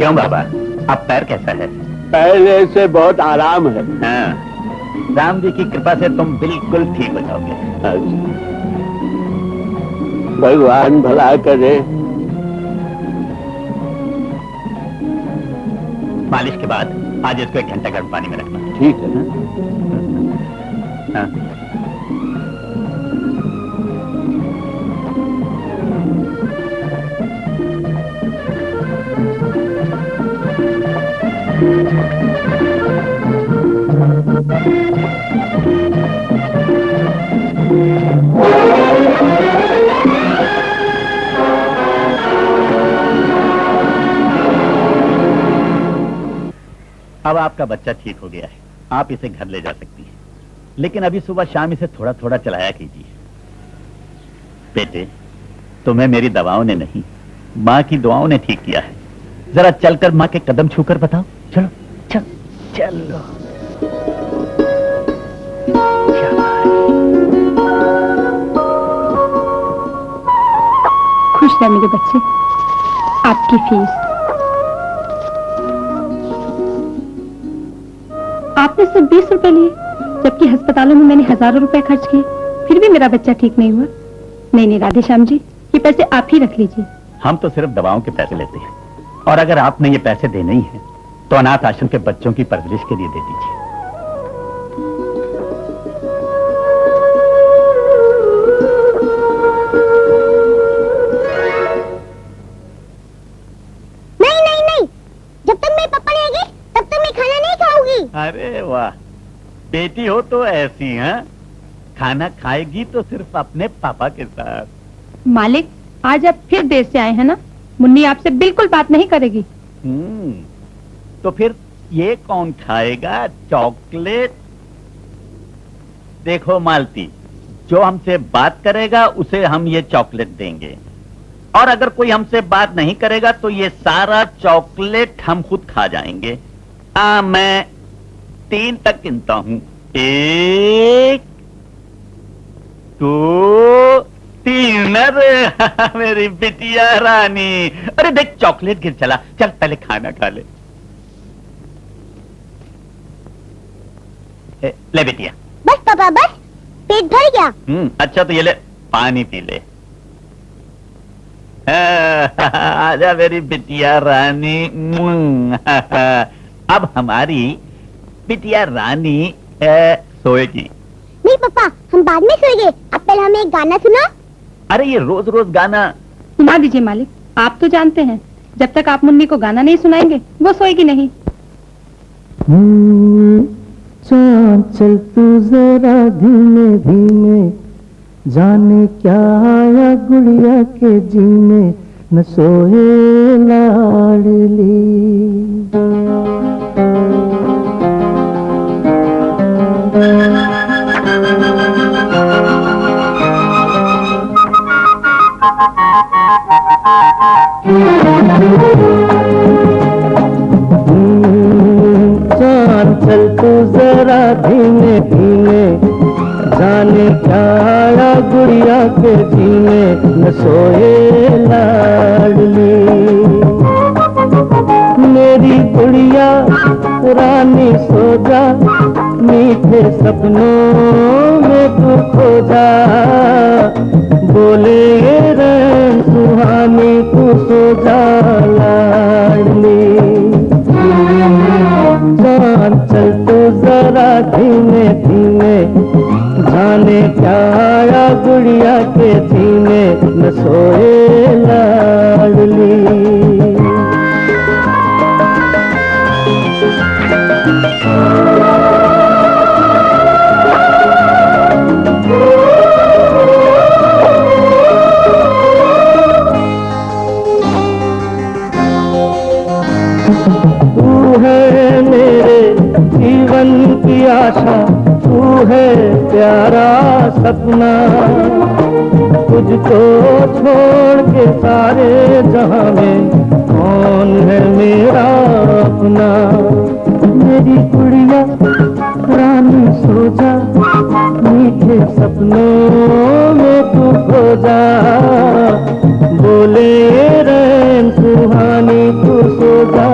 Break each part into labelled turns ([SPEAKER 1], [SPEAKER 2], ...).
[SPEAKER 1] क्यों बाबा, अब पैर कैसा है?
[SPEAKER 2] पहले से बहुत आराम है।
[SPEAKER 1] हाँ, राम जी की कृपा से तुम बिल्कुल ठीक हो जाओगे।
[SPEAKER 2] भगवान भला करे।
[SPEAKER 1] मालिश के बाद आज इसको 1 घंटा गर्म पानी में रखना।
[SPEAKER 2] ठीक है।
[SPEAKER 1] हाँ। अब आपका बच्चा ठीक हो गया है, आप इसे घर ले जा सकती हैं, लेकिन अभी सुबह शाम इसे थोड़ा थोड़ा चलाया कीजिए। बेटे, तुम्हें मेरी दवाओं ने नहीं, माँ की दुआओं ने ठीक किया है। जरा चलकर माँ के कदम छूकर बताओ। चलो चल चलो।
[SPEAKER 3] खुश रह मेरे बच्चे। आपकी फीस। आपने सिर्फ 20 रुपए लिए, जबकि अस्पतालों में मैंने हजारों रुपए खर्च किए, फिर भी मेरा बच्चा ठीक नहीं हुआ। नहीं राधेश्याम जी, ये पैसे आप ही रख लीजिए।
[SPEAKER 1] हम तो सिर्फ दवाओं के पैसे लेते हैं, और अगर आपने ये पैसे देने ही हैं, तो अनाथ आश्रम के बच्चों की परवरिश के लिए दे दीजिए।
[SPEAKER 4] नहीं, जब तक मेरे पापा नहीं आएंगे तब तक मैं खाना नहीं खाऊंगी।
[SPEAKER 1] अरे वाह, बेटी हो तो ऐसी हैं, खाना खाएगी तो सिर्फ अपने पापा के साथ।
[SPEAKER 3] मालिक, आज आप फिर देर से आए हैं ना, मुन्नी आपसे बिल्कुल बात नहीं करेगी।
[SPEAKER 1] तो फिर ये कौन खाएगा चॉकलेट? देखो मालती, जो हमसे बात करेगा उसे हम ये चॉकलेट देंगे, और अगर कोई हमसे बात नहीं करेगा तो ये सारा चॉकलेट हम खुद खा जाएंगे। मैं 3 तक गिनता हूं। 1 2 3। अरे मेरी बिटिया रानी, अरे देख चॉकलेट गिर चला। चल पहले खाना खा ले। ले बिटिया।
[SPEAKER 4] बस पापा बस, पेट भर गया।
[SPEAKER 1] अच्छा तो ये ले, पानी पी ले। आजा मेरी बिटिया रानी। अब हमारी बिटिया रानी सोएगी।
[SPEAKER 4] नहीं पापा, हम बाद में सोएंगे। अब पहले हमें एक गाना सुना।
[SPEAKER 1] अरे ये रोज रोज गाना
[SPEAKER 3] सुना दीजिए मालिक। आप तो जानते हैं, जब तक आप मुन्नी को गाना नहीं सुनाएंगे वो सोएगी नहीं।
[SPEAKER 5] चल तू जरा धीमे धीमे, जाने क्या आया गुड़िया के जी में, न सोए लाडली। चल तू जरा धीमे धीमे, जाने क्या आया गुड़िया के जी में, न सोए लाडली। मेरी गुड़िया रानी सो जा, मीठे सपनों में तू खो जा, बोले रैन सुहानी तू सो जा लाडली। चल तू जरा धीमे धीमे, जाने क्या आया गुड़िया के जी में, न सोए लाडली। तू है मेरे जीवन की आशा, तू है प्यारा सपना, तुझको छोड़ के सारे जहां में कौन है मेरा अपना। मेरी गुड़िया रानी सो जा, मीठे सपनों में तू खो जा, बोले रैन सुहानी तू सो जा।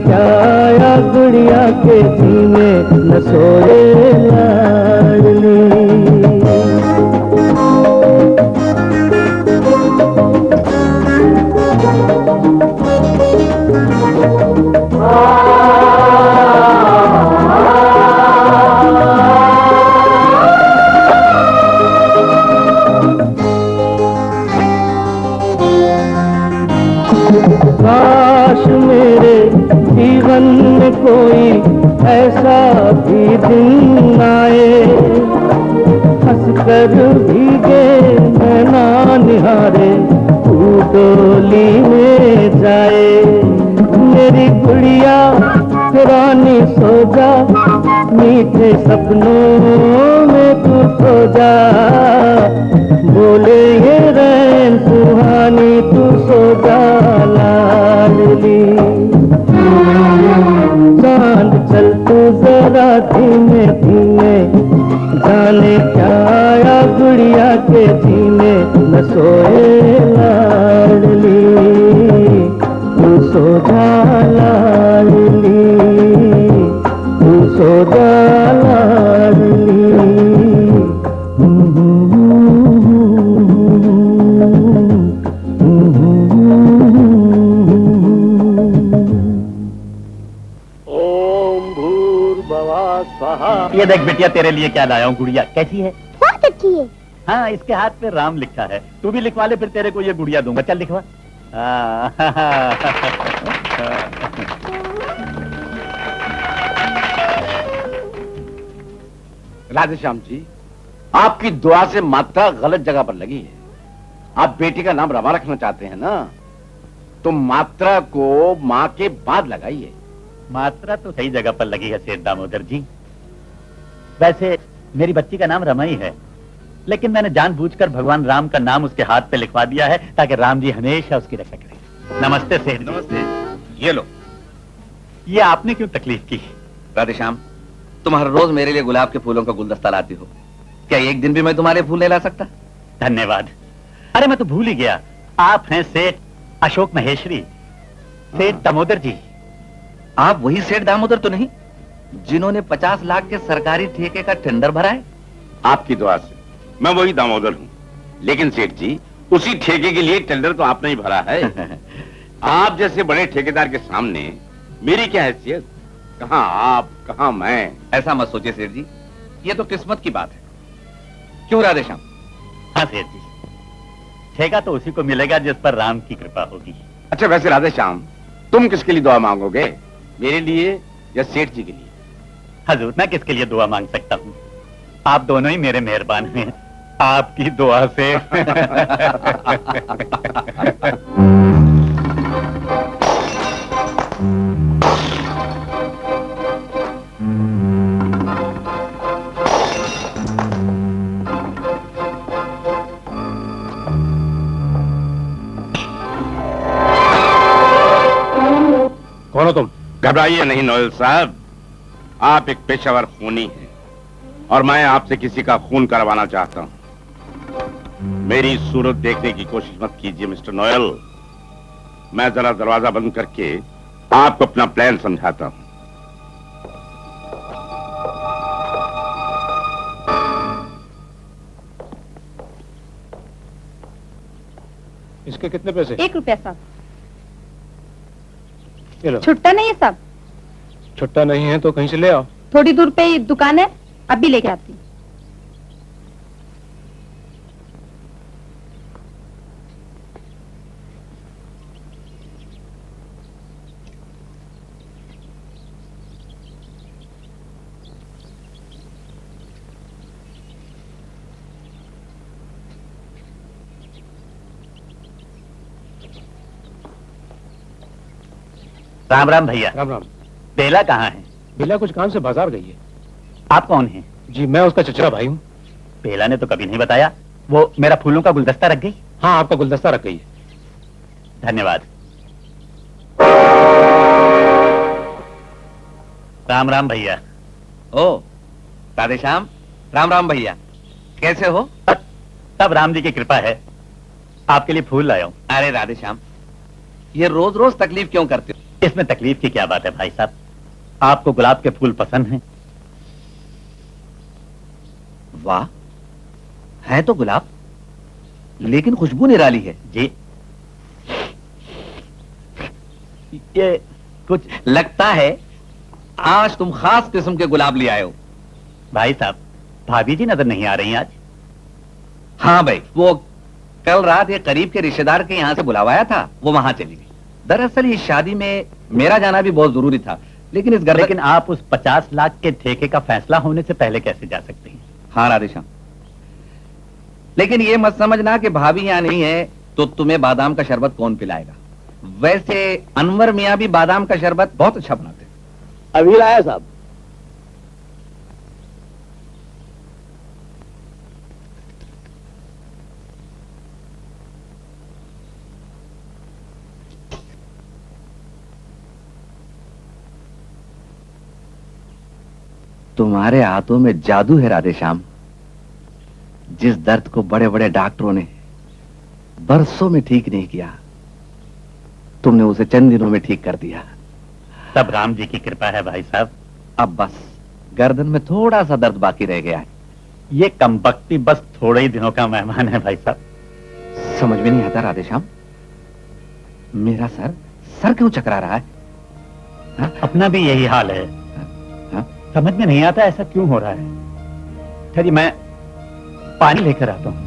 [SPEAKER 5] क्या आया गुड़िया के सीने न सोए लाडली। काश मेरे जीवन में कोई ऐसा भी दिन आए, हंसकर भीगे नैना निहारे तू डोली में जाए। मेरी गुड़िया पुरानी सो जा, मीठे सपनों में तू सो जा। बोले ये रैन सुहानी तू सो जा लाडली। चांद चल तू जरा धीमे धीमे, जाने क्या आया गुड़िया के जीने न सोए लाडली। तू सो जा लाडली, तू सो जा लाडली।
[SPEAKER 1] ये देख बिटिया, तेरे लिए क्या लाया हूँ। गुड़िया कैसी है?
[SPEAKER 4] बहुत अच्छी है।
[SPEAKER 1] हाँ, इसके हाथ पे राम लिखा है। तू भी लिखवा ले, फिर तेरे को ये गुड़िया दूंगा। चल लिखवा।
[SPEAKER 2] राधेश्याम जी, आपकी दुआ से मात्रा गलत जगह पर लगी है। आप बेटी का नाम रमा रखना चाहते हैं ना, तो मात्रा को माँ के बाद लगाइए।
[SPEAKER 1] मात्रा तो सही जगह पर लगी है सेठ दामोदर जी। वैसे मेरी बच्ची का नाम रमा ही है, लेकिन मैंने जानबूझकर भगवान राम का नाम उसके हाथ पे लिखवा दिया है ताकि राम जी हमेशा उसकी रक्षा करें। नमस्ते सेठ जी।
[SPEAKER 6] नमस्ते। ये लो।
[SPEAKER 1] ये आपने क्यों तकलीफ की?
[SPEAKER 6] राधेश्याम, तुम हर रोज मेरे लिए गुलाब के फूलों का गुलदस्ता लाती हो, क्या एक दिन भी मैं तुम्हारे फूल नहीं ला सकता?
[SPEAKER 1] धन्यवाद। अरे मैं तो भूल ही गया, आप हैं सेठ अशोक महेश्वरी, सेठ दामोदर जी।
[SPEAKER 6] आप वही सेठ दामोदर तो नहीं जिन्होंने 50 लाख के सरकारी ठेके का टेंडर भरा है?
[SPEAKER 2] आपकी दुआ से मैं वही दामोदर हूँ, लेकिन सेठ जी उसी ठेके के लिए टेंडर तो आपने ही भरा है। आप जैसे बड़े ठेकेदार के सामने मेरी क्या हैसियत? कहाँ आप, कहाँ मैं।
[SPEAKER 6] ऐसा मत सोचिए सेठ जी, ये तो किस्मत की बात है। क्यों राधेश्याम?
[SPEAKER 1] हाँ सेठ जी, ठेका तो उसी को मिलेगा जिस पर राम की कृपा होगी।
[SPEAKER 2] अच्छा वैसे राधेश्याम, तुम किसके लिए दुआ मांगोगे, मेरे लिए या सेठ जी के लिए?
[SPEAKER 1] हजूर, मैं किसके लिए दुआ मांग सकता हूँ? आप दोनों ही मेरे मेहरबान हैं, आपकी दुआ से।
[SPEAKER 2] कौन हो तुम? घबराइए नहीं नोएल साहब, आप एक पेशेवर खूनी हैं और मैं आपसे किसी का खून करवाना चाहता हूं। मेरी सूरत देखने की कोशिश मत कीजिए मिस्टर नोएल। मैं जरा दरवाजा बंद करके आपको अपना प्लान समझाता हूं।
[SPEAKER 7] इसके कितने पैसे?
[SPEAKER 3] 1 रुपया साहब।
[SPEAKER 7] ये लो।
[SPEAKER 3] छुट्टा नहीं है साहब?
[SPEAKER 7] छुट्टा नहीं है तो कहीं से ले आओ।
[SPEAKER 3] थोड़ी दूर पे ही दुकान है, अभी लेके आती हूँ।
[SPEAKER 1] राम राम भैया।
[SPEAKER 7] राम राम।
[SPEAKER 1] बेला कहाँ है?
[SPEAKER 7] बेला कुछ काम से बाजार गई है।
[SPEAKER 1] आप कौन हैं?
[SPEAKER 7] जी मैं उसका चचेरा भाई हूँ।
[SPEAKER 1] बेला ने तो कभी नहीं बताया। वो मेरा फूलों का गुलदस्ता रख गई?
[SPEAKER 7] हाँ आपका गुलदस्ता रख गई है।
[SPEAKER 1] धन्यवाद। राम राम भैया।
[SPEAKER 6] ओ राधेश्याम, राम राम भैया, कैसे हो?
[SPEAKER 1] सब राम जी की कृपा है। आपके लिए फूल लाया हूँ।
[SPEAKER 6] अरे राधेश्याम, ये रोज रोज तकलीफ क्यों करते हो?
[SPEAKER 1] इसमें तकलीफ की क्या बात है भाई साहब? आपको गुलाब के फूल पसंद हैं?
[SPEAKER 6] वाह, है तो गुलाब, लेकिन खुशबू निराली है।
[SPEAKER 1] जी, ये कुछ
[SPEAKER 6] लगता है आज तुम खास किस्म के गुलाब ले आए हो।
[SPEAKER 1] भाई साहब, भाभी जी नजर नहीं आ रही आज?
[SPEAKER 6] हाँ भाई, वो कल रात एक करीब के रिश्तेदार के यहाँ से बुलावाया था, वो वहां चली गई। दरअसल इस शादी में मेरा जाना भी बहुत जरूरी था, लेकिन इस घर
[SPEAKER 1] लेकिन आप उस 50 लाख के ठेके का फैसला होने से पहले कैसे जा सकते हैं?
[SPEAKER 6] हाँ राधेश्याम, लेकिन ये मत समझना कि भाभी यहाँ नहीं है तो तुम्हें बादाम का शरबत कौन पिलाएगा। वैसे अनवर मियाँ भी बादाम का शरबत बहुत अच्छा बनाते हैं।
[SPEAKER 5] अभी लाया साहब।
[SPEAKER 6] तुम्हारे हाथों में जादू है राधेश्याम। जिस दर्द को बड़े बड़े डॉक्टरों ने बरसों में ठीक नहीं किया, तुमने उसे चंद दिनों में ठीक कर दिया।
[SPEAKER 1] सब राम जी की कृपा है भाई साहब।
[SPEAKER 6] अब बस गर्दन में थोड़ा सा दर्द बाकी रह गया है।
[SPEAKER 1] ये कमबख्ती बस थोड़े ही दिनों का मेहमान है भाई साहब।
[SPEAKER 6] समझ में नहीं आता राधेश्याम, मेरा सर क्यों चकरा रहा है? हा?
[SPEAKER 1] अपना भी यही हाल है।
[SPEAKER 6] हा?
[SPEAKER 1] समझ में नहीं आता ऐसा क्यों हो रहा है। चलिए मैं पानी लेकर आता हूं।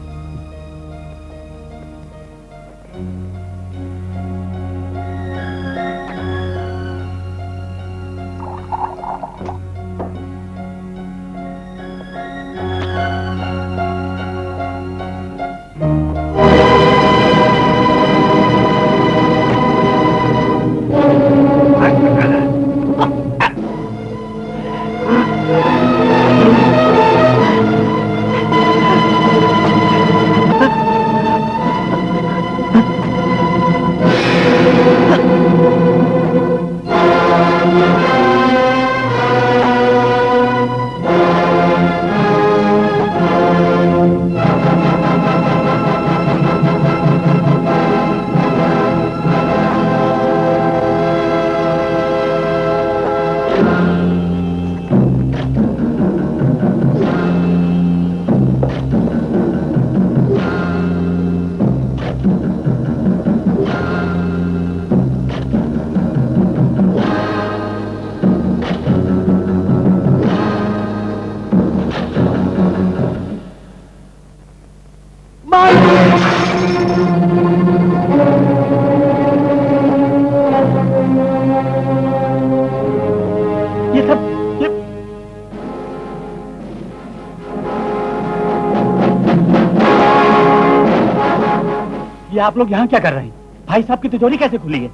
[SPEAKER 1] आप लोग यहाँ क्या कर रहे हैं? भाई साहब की तिजोरी कैसे खुली है?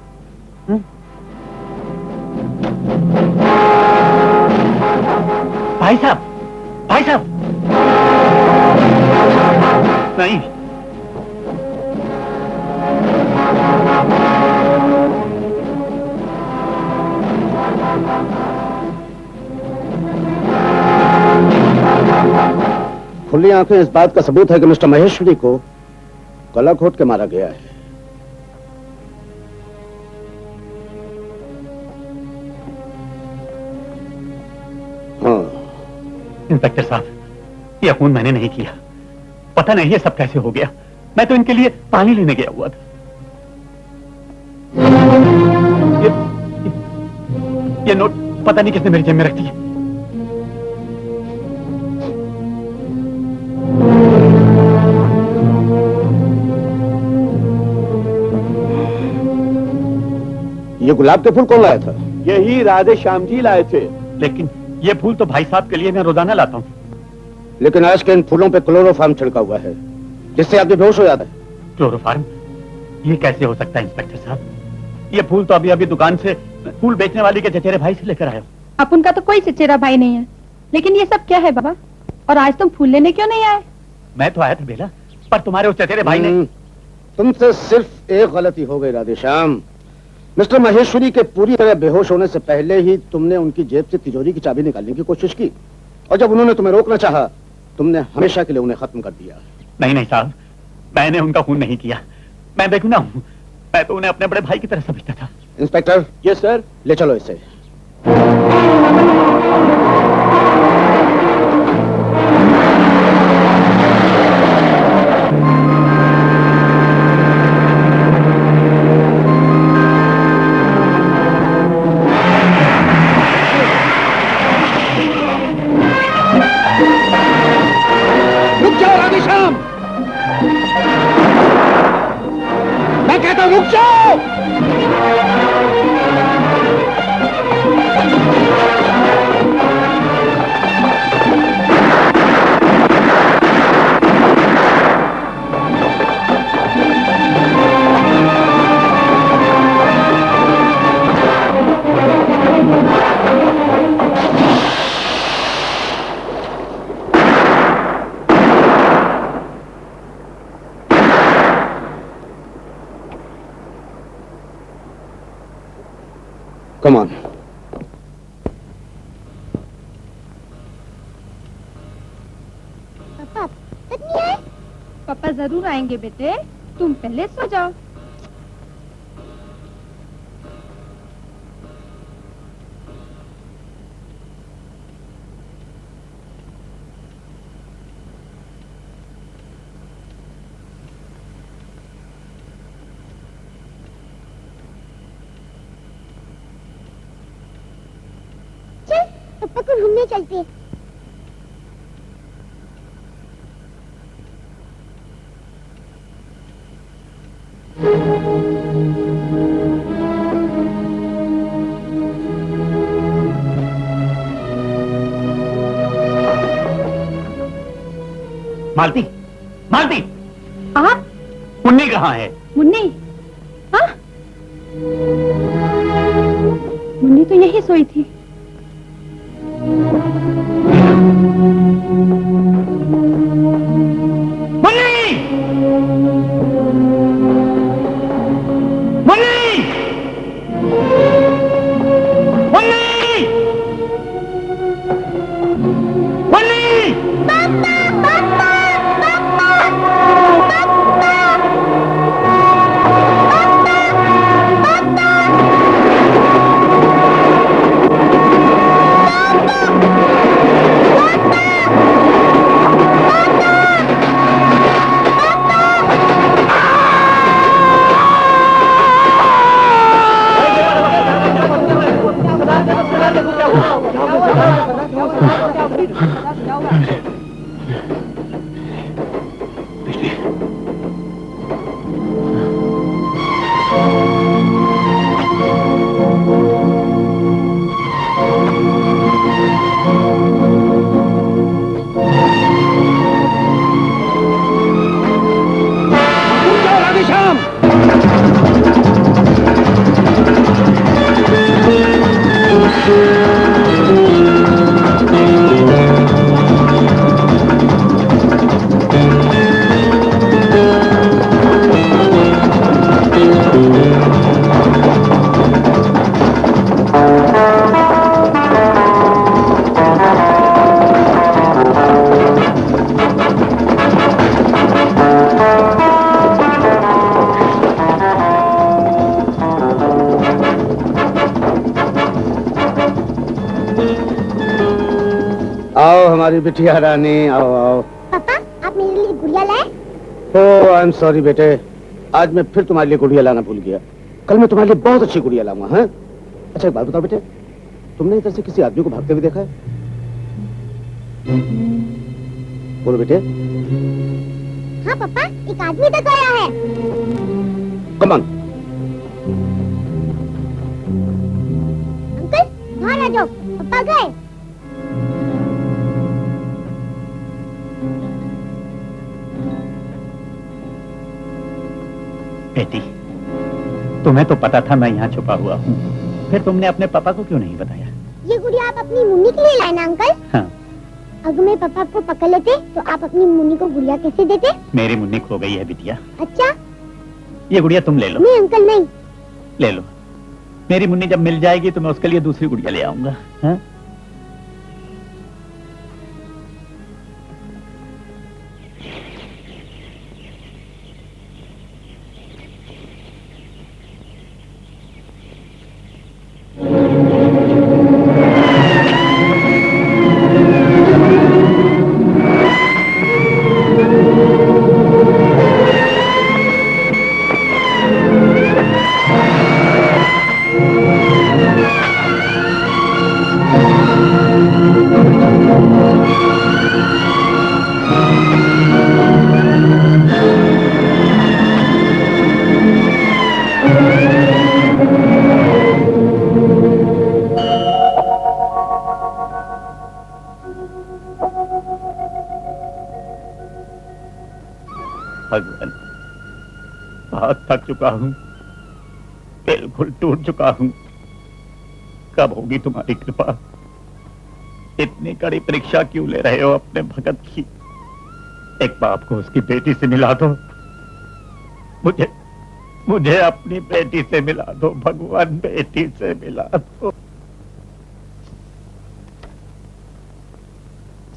[SPEAKER 1] भाई साहब, भाई साहब, नहीं,
[SPEAKER 5] खुली आंखें इस बात का सबूत है कि मिस्टर महेश्वरी को गला घोट के मारा गया है। हाँ
[SPEAKER 1] इंस्पेक्टर साहब, यह खून मैंने नहीं किया। पता नहीं ये सब कैसे हो गया। मैं तो इनके लिए पानी लेने गया हुआ था। ये नोट पता नहीं किसने मेरी जेब में रख दिया।
[SPEAKER 5] ये गुलाब के फूल कौन लाया था?
[SPEAKER 8] यही राधे श्याम जी लाए थे।
[SPEAKER 1] लेकिन ये फूल तो भाई साहब के लिए मैं रोजाना लाता हूँ।
[SPEAKER 5] लेकिन आज के इन फूलों पे क्लोरोफार्म छिड़का हुआ है, जिससे आदमी बेहोश हो जाता है।
[SPEAKER 1] क्लोरोफार्म? ये कैसे हो सकता है इंस्पेक्टर साहब? ये फूल तो अभी अभी दुकान से फूल बेचने वाली के चचेरे भाई से लेकर आया हूँ।
[SPEAKER 3] अब उनका तो कोई चचेरा भाई नहीं है। लेकिन ये सब क्या है बाबा? और आज तुम फूल लेने क्यों नहीं आए?
[SPEAKER 1] मैं तो आया था बेला, पर तुम्हारे उस चचेरे भाई ने।
[SPEAKER 5] तुमसे सिर्फ एक गलती हो गई राधेश्याम। मिस्टर महेश्वरी के पूरी तरह बेहोश होने से पहले ही तुमने उनकी जेब से तिजोरी की चाबी निकालने की कोशिश की, और जब उन्होंने तुम्हें रोकना चाहा, तुमने हमेशा के लिए उन्हें खत्म कर दिया।
[SPEAKER 1] नहीं नहीं साहब, मैंने उनका खून नहीं किया। मैं बेगुनाह हूँ। मैं तो उन्हें अपने बड़े भाई की तरह समझता था।
[SPEAKER 5] इंस्पेक्टर।
[SPEAKER 8] Yes sir.
[SPEAKER 5] ले चलो इसे। रुक जाओ राधेश्याम, मैं कहता हूं रुक जाओ। Come on.
[SPEAKER 4] पापा तक नहीं आए?
[SPEAKER 3] पापा जरूर आएंगे बेटे, तुम पहले सो जाओ।
[SPEAKER 4] चल पापा को घूमने चलते हैं।
[SPEAKER 1] मालती, मालती,
[SPEAKER 3] आप?
[SPEAKER 1] मुन्नी कहाँ है?
[SPEAKER 3] मुन्नी? हाँ? मुन्नी तो यही सोई थी।
[SPEAKER 1] मुन्नी! मुन्नी! मुन्नी! मुन्नी!
[SPEAKER 4] पापा पापा पापा
[SPEAKER 5] हमारी बिटिया रानी, आओ आओ।
[SPEAKER 4] पापा आप मेरे लिए गुड़िया लाए?
[SPEAKER 5] ओह आई एम सॉरी बेटे, आज मैं फिर तुम्हारे लिए गुड़िया लाना भूल गया। कल मैं तुम्हारे लिए बहुत अच्छी गुड़िया लाऊंगा। हाँ अच्छा एक बात बताओ बेटे, तुमने इधर से किसी आदमी को भागते हुए देखा है? बोलो बेटे।
[SPEAKER 4] हाँ पापा एक आदमी तक आया है।
[SPEAKER 5] Come on.
[SPEAKER 4] अंकल बाहर आ जाओ, पापा गए।
[SPEAKER 1] बेटी, तुम्हें तो पता था मैं यहाँ छुपा हुआ हूँ, फिर तुमने अपने पापा को क्यों नहीं बताया?
[SPEAKER 4] ये गुड़िया आप अपनी मुन्नी के लिए लाए ना अंकल?
[SPEAKER 1] हाँ।
[SPEAKER 4] अगर मेरे पापा आपको पकड़ लेते तो आप अपनी मुन्नी को गुड़िया कैसे देते?
[SPEAKER 1] मेरी मुन्नी खो गई है बिटिया।
[SPEAKER 4] अच्छा
[SPEAKER 1] ये गुड़िया तुम ले लो।
[SPEAKER 4] नहीं अंकल नहीं।
[SPEAKER 1] ले लो, मेरी मुन्नी जब मिल जाएगी तो मैं उसके लिए दूसरी गुड़िया ले आऊंगा। हाँ? थक चुका हूं, बिल्कुल टूट चुका हूं। कब होगी तुम्हारी कृपा? इतनी कड़ी परीक्षा क्यों ले रहे हो अपने भगत की? एक बाप को उसकी बेटी से मिला दो। मुझे अपनी बेटी से मिला दो भगवान, बेटी से मिला दो।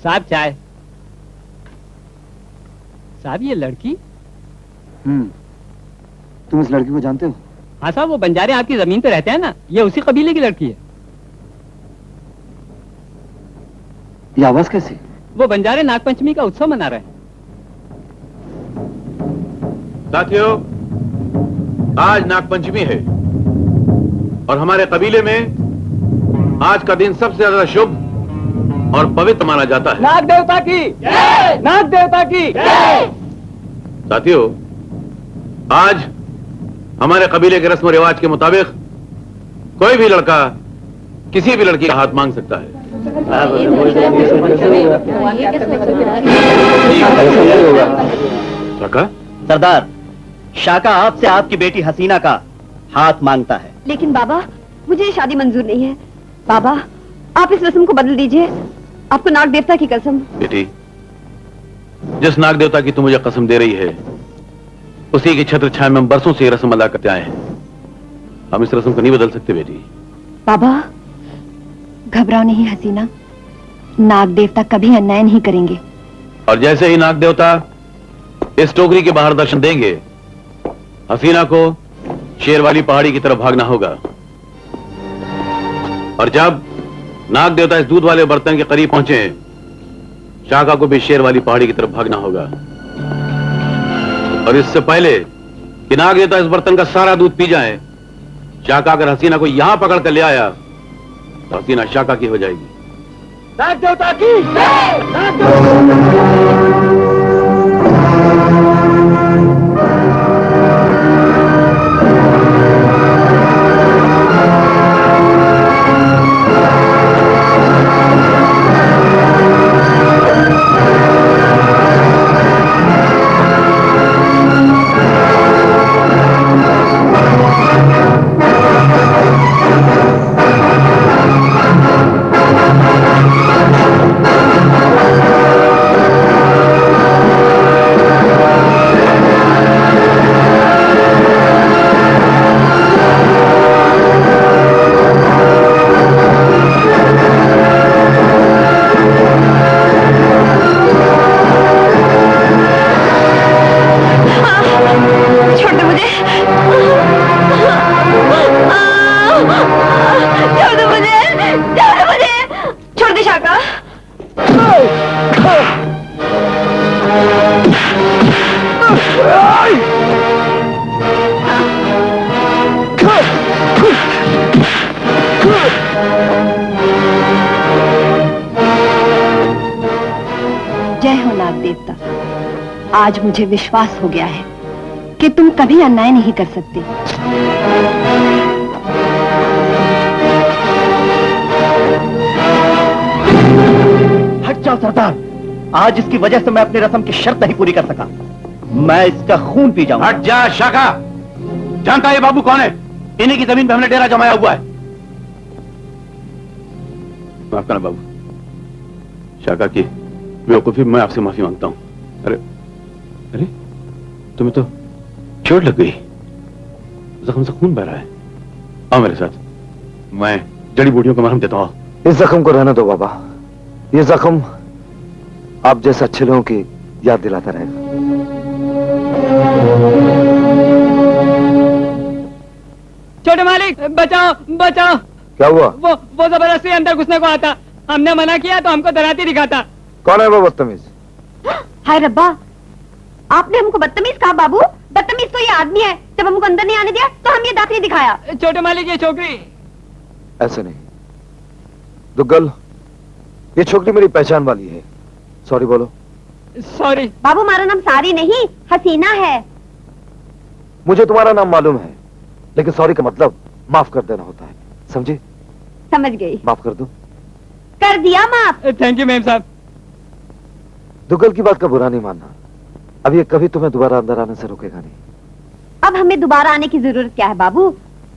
[SPEAKER 9] साहब चाय। साहब ये लड़की?
[SPEAKER 5] तुम इस लड़की को जानते हो?
[SPEAKER 9] हाँ साहब, वो बंजारे आपकी जमीन पे रहते हैं ना, ये उसी कबीले की लड़की है।
[SPEAKER 5] ये आवाज कैसी?
[SPEAKER 9] वो बंजारे नागपंचमी का उत्सव मना रहे हैं।
[SPEAKER 7] साथियों, आज नागपंचमी है और हमारे कबीले में आज का दिन सबसे ज्यादा शुभ और पवित्र माना जाता है।
[SPEAKER 9] नाग देवता की जय! नाग देवता की जय!
[SPEAKER 7] साथियों, आज हमारे कबीले के रस्म रिवाज के मुताबिक कोई भी लड़का किसी भी लड़की का हाथ मांग सकता है। शाका?
[SPEAKER 10] सरदार, शाका आपसे आपकी बेटी हसीना का हाथ मांगता है।
[SPEAKER 3] लेकिन बाबा, मुझे ये शादी मंजूर नहीं है। बाबा, आप इस रस्म को बदल दीजिए। आपको नाग देवता की कसम।
[SPEAKER 7] बेटी, जिस नाग देवता की तू मुझे कसम दे रही है, उसी की छत्र छाया में हम बरसों से ये रस्म अदा करते आए हैं। हम इस रस्म को नहीं बदल सकते बेटी।
[SPEAKER 3] बाबा, घबराओ नहीं हसीना, नाग देवता कभी अन्याय नहीं करेंगे।
[SPEAKER 7] और जैसे ही नाग देवता इस टोकरी के बाहर दर्शन देंगे, हसीना को शेर वाली पहाड़ी की तरफ भागना होगा। और जब नाग देवता इस दूध वाले बर्तन के करीब पहुंचे, शाका को भी शेर वाली पहाड़ी की तरफ भागना होगा। और इससे पहले कि नाग देवता इस बर्तन का सारा दूध पी जाए, शाका अगर हसीना को यहां पकड़ कर ले आया तो हसीना शाका की हो जाएगी।
[SPEAKER 9] नाग देवता की जय! नाग आज मुझे विश्वास हो गया है कि तुम कभी अन्याय नहीं कर सकते।
[SPEAKER 10] हट जाओ सरदार, आज इसकी वजह से मैं अपनी रस्म की शर्त नहीं पूरी कर सका। मैं इसका खून पी जाऊंगा।
[SPEAKER 7] हट जा शाका, जानता है ये बाबू कौन है? इन्हीं की जमीन पे हमने डेरा जमाया हुआ है। माफ करना बाबू, शाका की बेवकूफी, मैं आपसे माफी मांगता हूं। अरे अरे, तुम्हें तो चोट लग गई, जख्म से खून बह रहा है। आओ मेरे साथ, मैं जड़ी बूटियों का मरहम देता हूं।
[SPEAKER 5] इस जख्म को रहने दो बाबा, ये जख्म आप जैसे अच्छे लोगों की याद दिलाता रहेगा।
[SPEAKER 9] छोटे मालिक, बचाओ बचाओ।
[SPEAKER 5] क्या हुआ?
[SPEAKER 9] वो जबरदस्ती अंदर घुसने को आता, हमने मना किया तो हमको डराती दिखाता।
[SPEAKER 5] कौन है वो बदतमीज?
[SPEAKER 3] हाय रब्बा, आपने हमको बदतमीज कहा बाबू? बदतमीज तो ये आदमी है, जब हमको अंदर नहीं आने दिया तो हम ये दाखिल दिखाया।
[SPEAKER 9] छोटे मालिक, ये छोकरी।
[SPEAKER 5] ऐसे नहीं दुग्गल, ये छोकरी मेरी पहचान वाली है। सॉरी बोलो।
[SPEAKER 9] सॉरी
[SPEAKER 3] बाबू, हमारा नाम सारी नहीं हसीना है।
[SPEAKER 5] मुझे तुम्हारा नाम मालूम है, लेकिन सॉरी का मतलब माफ कर देना होता है, समझी?
[SPEAKER 3] समझ गई।
[SPEAKER 5] माफ कर दो।
[SPEAKER 3] कर दिया माफ।
[SPEAKER 9] थैंक यू मैम साहब।
[SPEAKER 5] दुग्गल की बात का बुरा नहीं मानना, अब ये कभी तुम्हें दोबारा अंदर आने से रोकेगा नहीं।
[SPEAKER 9] अब हमें दोबारा आने की जरूरत क्या है बाबू?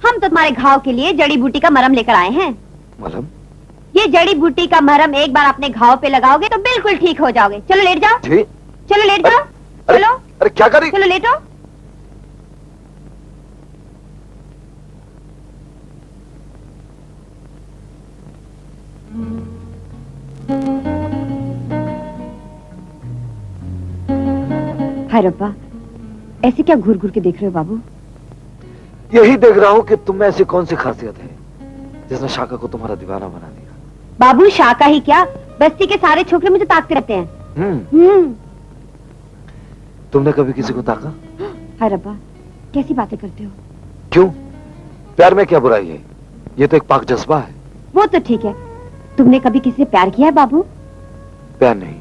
[SPEAKER 9] हम तो तुम्हारे घाव के लिए जड़ी बूटी का मरहम लेकर आए हैं।
[SPEAKER 6] मलहम?
[SPEAKER 9] ये जड़ी बूटी का मरहम एक बार अपने घाव पे लगाओगे तो बिल्कुल ठीक हो जाओगे। चलो लेट जाओ।
[SPEAKER 6] जी?
[SPEAKER 9] चलो लेट जाओ। चलो।
[SPEAKER 6] अरे क्या कर रही?
[SPEAKER 9] चलो लेटो। हाय रब्बा, ऐसे क्या घूर घूर के देख रहे हो बाबू?
[SPEAKER 6] यही देख रहा हूँ कि तुम में ऐसी कौन सी खासियत है जिसने शाका को तुम्हारा दीवाना बना दिया।
[SPEAKER 9] बाबू शाका ही क्या, बस्ती के सारे छोकरे मुझे ताकते रहते हैं।
[SPEAKER 6] तुमने कभी किसी को ताका?
[SPEAKER 9] हाय रब्बा, कैसी बातें करते हो?
[SPEAKER 6] क्यों? प्यार में क्या बुराई है? ये तो एक पाक जज्बा है।
[SPEAKER 9] वो तो ठीक है, तुमने कभी किसी से प्यार किया है बाबू?
[SPEAKER 6] प्यार नहीं,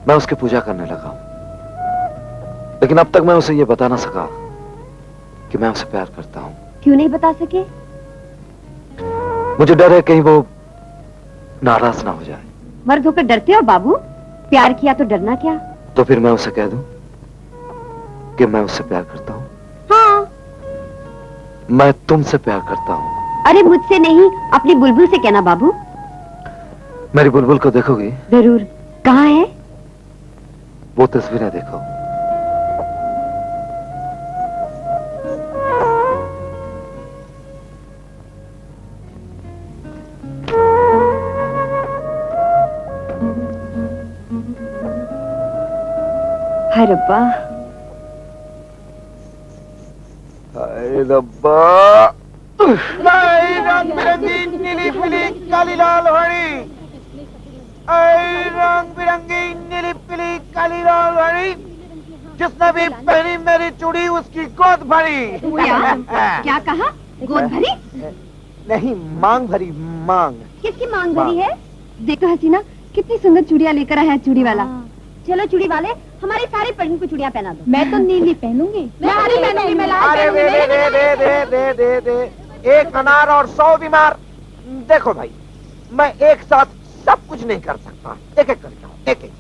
[SPEAKER 6] मैं उसकी पूजा करने लगा हूं, लेकिन अब तक मैं उसे ये बता ना सका कि मैं उसे प्यार करता हूं।
[SPEAKER 9] क्यों नहीं बता सके?
[SPEAKER 6] मुझे डर है कहीं वो नाराज ना हो जाए।
[SPEAKER 9] मर्द होकर डरते हो बाबू? प्यार किया तो डरना क्या?
[SPEAKER 6] तो फिर मैं उसे कह दूं कि मैं उससे प्यार करता हूं।
[SPEAKER 9] हाँ।
[SPEAKER 6] मैं तुमसे प्यार करता हूं।
[SPEAKER 9] अरे मुझसे नहीं, अपनी बुलबुल से कहना बाबू।
[SPEAKER 6] मेरी बुलबुल को देखोगी?
[SPEAKER 9] जरूर। कहाँ है?
[SPEAKER 6] वो तस्वीरें देखो।
[SPEAKER 9] हाय रब्बा,
[SPEAKER 6] हाय रब्बा।
[SPEAKER 11] रंग बिरंगी नीली पीली काली लाल हरी, रंग बिरंगी नीली पीली काली लाल हरी, जिसने भी पहनी मेरी चूड़ी उसकी गोद भरी।
[SPEAKER 9] क्या कहा? गोद भरी?
[SPEAKER 11] नहीं, मांग भरी, मांग।
[SPEAKER 9] किसकी मांग भरी है? देखो हसीना, कितनी सुंदर चूड़ियां लेकर आया है चूड़ी वाला। चलो चूड़ी वाले, हमारी सारी पढ़ने को चूड़ियां पहना दो। मैं तो नीली पहनूंगी। मैं हरी पहनूंगी। मैं लाल
[SPEAKER 11] अरे दे एक अनार और 100 बीमार। देखो भाई, मैं एक साथ सब कुछ नहीं कर सकता, एक एक करके आओ, एक एक।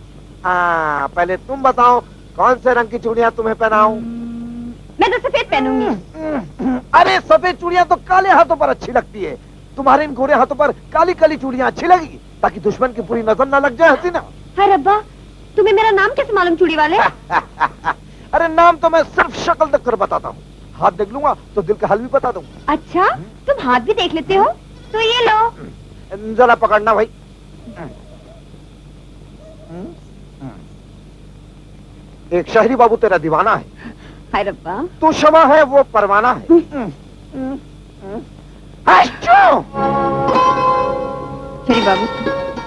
[SPEAKER 11] पहले तुम बताओ कौन से रंग की चूड़ियां तुम्हें पहनाऊं?
[SPEAKER 9] मैं तो सफेद पहनूंगी।
[SPEAKER 11] अरे सफेद चूड़ियां तो काले हाथों पर अच्छी लगती है, तुम्हारे इन गोरे हाथों पर काली काली चूड़ियां अच्छी लगेगी, ताकि दुश्मन की पूरी नजर न लग जाए हसीना।
[SPEAKER 9] हाय रब्बा, तुम्हें मेरा नाम कैसे मालूम चूड़ी वाले?
[SPEAKER 11] अरे नाम तो मैं सिर्फ शक्ल देख कर बताता हूँ, हाथ देख लूंगा तो दिल का हाल भी बता दूंगा।
[SPEAKER 9] अच्छा, तुम हाथ भी देख लेते हो? तो ये लो।
[SPEAKER 11] जरा पकड़ना भाई। एक शहरी बाबू तेरा दीवाना है।
[SPEAKER 9] हाय रब्बा,
[SPEAKER 11] तू शमा है, वो परवाना है।
[SPEAKER 9] शहरी बाबू,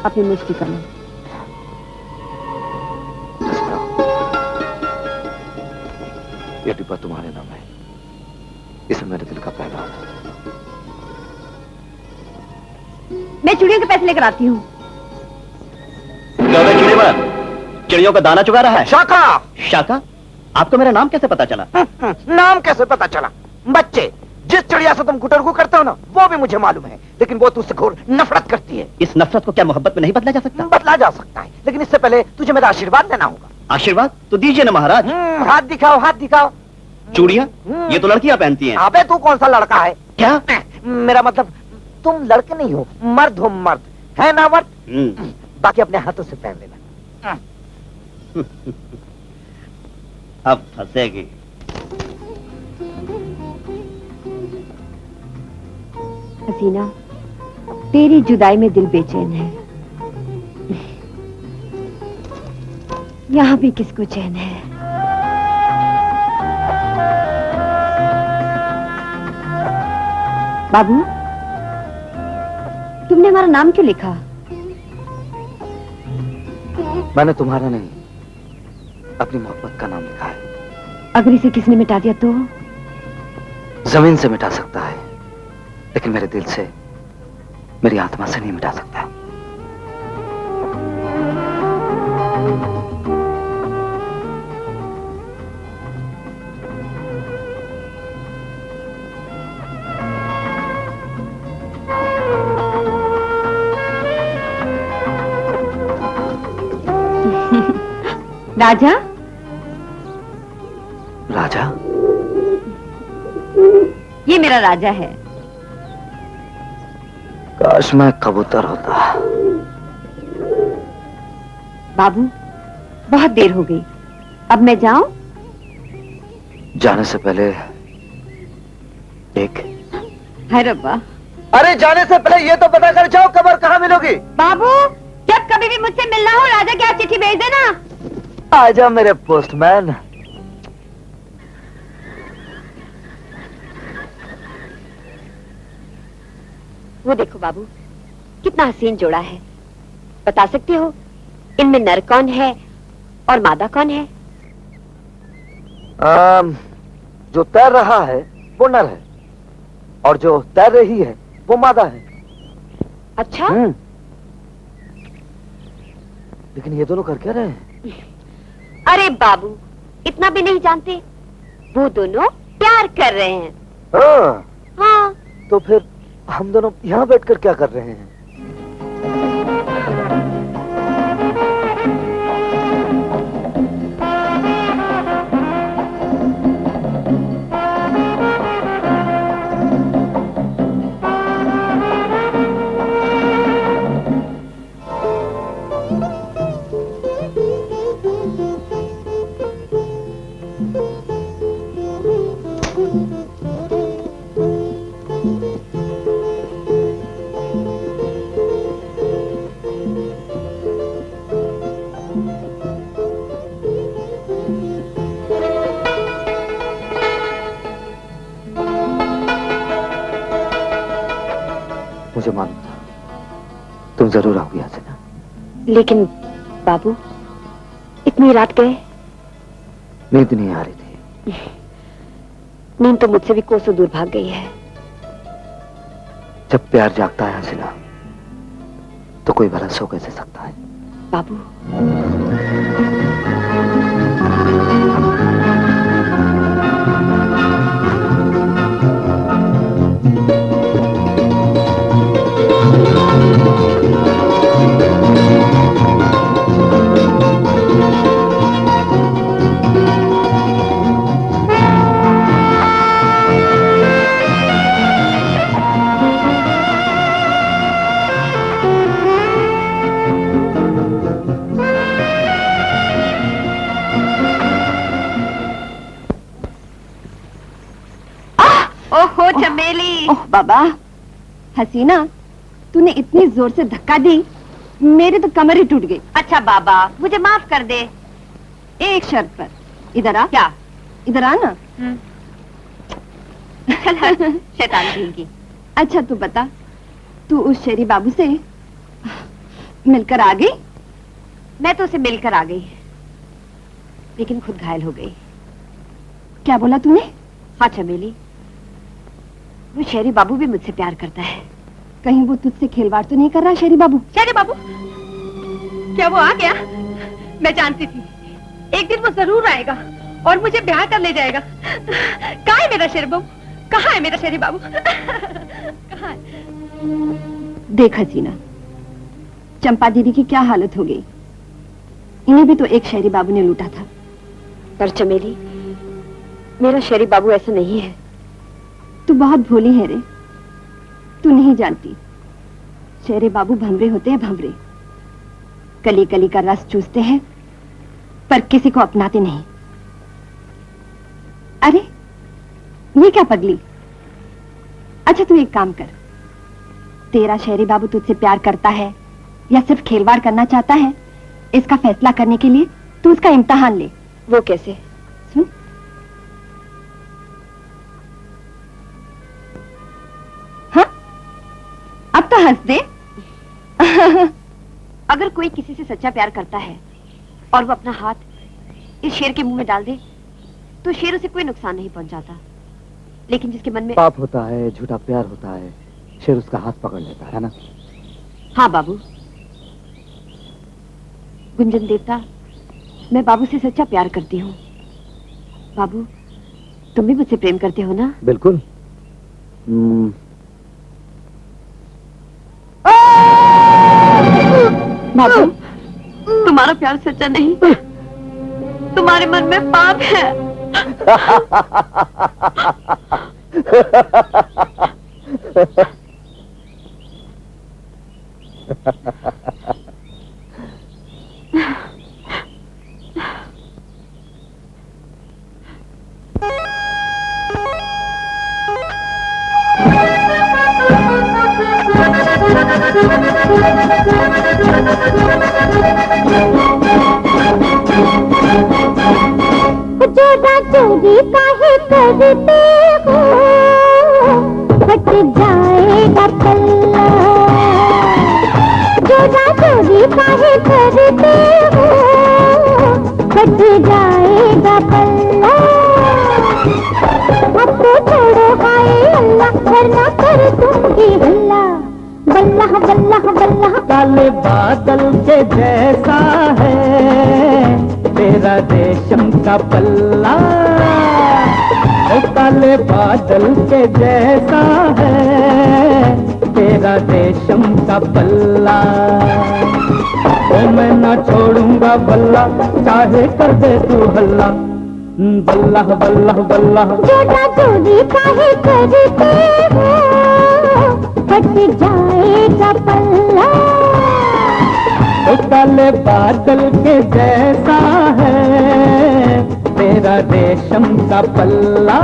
[SPEAKER 9] अपनी मुश्किल कर लो।
[SPEAKER 6] ये डिब्बा तुम्हारे नाम है, इसमें मेरे दिल का पैगाम है।
[SPEAKER 9] मैं चूड़ियों के पैसे लेकर आती हूँ।
[SPEAKER 10] चिड़ियों का दाना चुगा रहा है।
[SPEAKER 11] शाका।
[SPEAKER 10] शाका? आपको मेरा नाम कैसे पता चला?
[SPEAKER 11] नाम कैसे पता चला? बच्चे, जिस चिड़िया से तुम गुटरगू करते हो ना, वो भी मुझे मालूम है, लेकिन वो तुझसे घोर नफरत करती है।
[SPEAKER 10] इस नफरत को क्या मोहब्बत में नहीं बदला जा सकता?
[SPEAKER 11] बदला जा सकता है, लेकिन इससे पहले तुझे मेरा आशीर्वाद लेना होगा।
[SPEAKER 10] आशीर्वाद? तो दीजिए ना महाराज।
[SPEAKER 11] हाथ दिखाओ, हाथ दिखाओ।
[SPEAKER 10] चूड़ियां? ये तो लड़कियां पहनती हैं।
[SPEAKER 11] अबे तू कौन सा लड़का है?
[SPEAKER 10] क्या?
[SPEAKER 11] मेरा मतलब तुम लड़के नहीं हो, मर्द हो, मर्द है ना मर्द? बाकी अपने हाथों से पहन लेना।
[SPEAKER 10] अब फंसेगी।
[SPEAKER 9] हसीना, तेरी जुदाई में दिल बेचैन है, यहाँ भी किसको चैन है? बाबू, तुमने हमारा नाम क्यों लिखा?
[SPEAKER 6] मैंने तुम्हारा नहीं, अपनी मोहब्बत का नाम लिखा है।
[SPEAKER 9] अगर इसे किसने मिटा दिया तो?
[SPEAKER 6] जमीन से मिटा सकता है, लेकिन मेरे दिल से, मेरी आत्मा से नहीं मिटा सकता।
[SPEAKER 9] राजा?
[SPEAKER 6] राजा?
[SPEAKER 9] ये मेरा राजा है।
[SPEAKER 10] काश मैं कबूतर होता।
[SPEAKER 9] बाबू, बहुत देर हो गई, अब मैं जाऊं?
[SPEAKER 10] जाने से पहले एक।
[SPEAKER 9] हाय रब्बा।
[SPEAKER 11] अरे जाने से पहले ये तो पता कर जाओ कबर कहाँ मिलोगी।
[SPEAKER 9] बाबू, जब कभी भी मुझसे मिलना हो राजा के हाथ चिट्ठी भेज देना।
[SPEAKER 11] आजा मेरे पोस्टमैन।
[SPEAKER 9] वो देखो बाबू, कितना हसीन जोड़ा है। बता सकते हो इनमें नर कौन है और मादा कौन है?
[SPEAKER 11] जो तैर रहा है वो नर है और जो तैर रही है वो मादा है।
[SPEAKER 9] अच्छा?
[SPEAKER 11] लेकिन ये दोनों कर क्या रहे हैं?
[SPEAKER 9] अरे बाबू, इतना भी नहीं जानते? वो दोनों प्यार कर रहे हैं।
[SPEAKER 11] हाँ। तो फिर हम दोनों यहाँ बैठकर क्या कर रहे हैं? मुझे मालूम था तुम जरूर आओगी हसीना।
[SPEAKER 9] लेकिन बाबू, इतनी रात गए?
[SPEAKER 11] नींद नहीं आ रही थी।
[SPEAKER 9] नींद तो मुझसे भी कोसों दूर भाग गई है।
[SPEAKER 11] जब प्यार जागता है हसीना तो कोई भला सो कैसे सकता है?
[SPEAKER 9] बाबू, ओहो चमेली। ओह बाबा, हसीना, तूने इतनी जोर से धक्का दी, मेरी तो कमर ही टूट गई। अच्छा बाबा, मुझे माफ कर दे। एक शर्त पर। इधर आ। क्या? इधर आ ना। शैतान की। अच्छा तू बता, तू उस शेरी बाबू से मिलकर आ गई? मैं तो उसे मिलकर आ गई, लेकिन खुद घायल हो गई। क्या बोला तूने? हाँ चमेली, वो शेरी बाबू भी मुझसे प्यार करता है। कहीं वो तुझसे खिलवाड़ तो नहीं कर रहा शेरी बाबू? शेरी बाबू? क्या वो आ गया? मैं जानती थी एक दिन वो जरूर आएगा और मुझे ब्याह कर ले जाएगा। कहाँ है मेरा शेरी बाबू? कहाँ है मेरा शेरी बाबू? कहाँ है? देख हसीना, चंपा दीदी की क्या हालत हो गई। इन्हें भी तो एक शेरी बाबू ने लूटा था। पर चमेली, मेरा शेरी बाबू ऐसा नहीं है। तू बहुत भोली है रे, तू नहीं जानती। शेरे बाबू भंवरे होते हैं, भंवरे। कली कली का रस चूसते हैं पर किसी को अपनाते नहीं। अरे ये क्या पगली? अच्छा तू एक काम कर, तेरा शेरी बाबू तुझसे प्यार करता है या सिर्फ खेलवाड़ करना चाहता है, इसका फैसला करने के लिए तू उसका इम्तिहान ले। वो कैसे? सुन। अब तो हंस दे। अगर कोई किसी से सच्चा प्यार करता है और वो अपना हाथ इस शेर के मुंह में डाल दे तो शेर उसे कोई नुकसान नहीं पहुंचाता, लेकिन जिसके मन में
[SPEAKER 11] पाप होता है, झूठा प्यार होता है, शेर उसका हाथ पकड़ लेता है ना?
[SPEAKER 9] हाँ बाबू। गुंजन देवता, मैं बाबू से सच्चा प्यार करती हूँ। बाबू, तुम भी मुझसे प्रेम करते हो ना?
[SPEAKER 11] बिल्कुल।
[SPEAKER 9] बाबू, तुम्हारा प्यार सच्चा नहीं, तुम्हारे मन में पाप है।
[SPEAKER 4] जोड़ा चोरी काहे करते हो, हट जाएगा पल्ला। जोड़ा चोरी काहे करते हो, हट जाएगा पल्ला। अब तो छोड़ो हाय अल्लाह, वरना कर दूंगी हल्ला। बल्लाह बल्लाह बल्लाह।
[SPEAKER 10] काले बादल के जैसा है तेरा रेशम का पल्ला, ओ काले बादल के जैसा है तेरा रेशम का पल्ला। ओ मैं ना छोड़ूंगा बल्ला, चाहे कर दे तू हल्ला। बल्लाह बल्लाह बल्लाह।
[SPEAKER 4] जोड़ा चोरी काहे करते हो, हट जाएगा पल्ला।
[SPEAKER 10] ओ काले बादल के जैसा है तेरा रेशम का पल्ला।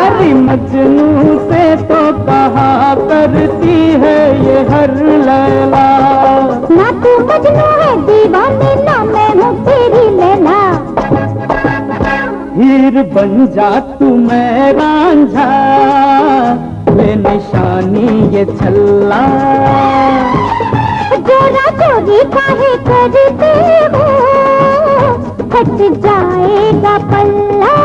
[SPEAKER 10] अरे मजनू से तो कहा करती है ये हर लैला।
[SPEAKER 4] ना तू मजनू है दीवानी, ना मैं हूँ तेरी लैला।
[SPEAKER 10] हीर बन जा तू मैं रांझा, ये निशानी ये छल्ला।
[SPEAKER 4] जोड़ा चोरी काहे करते हो, हट जाएगा पल्ला।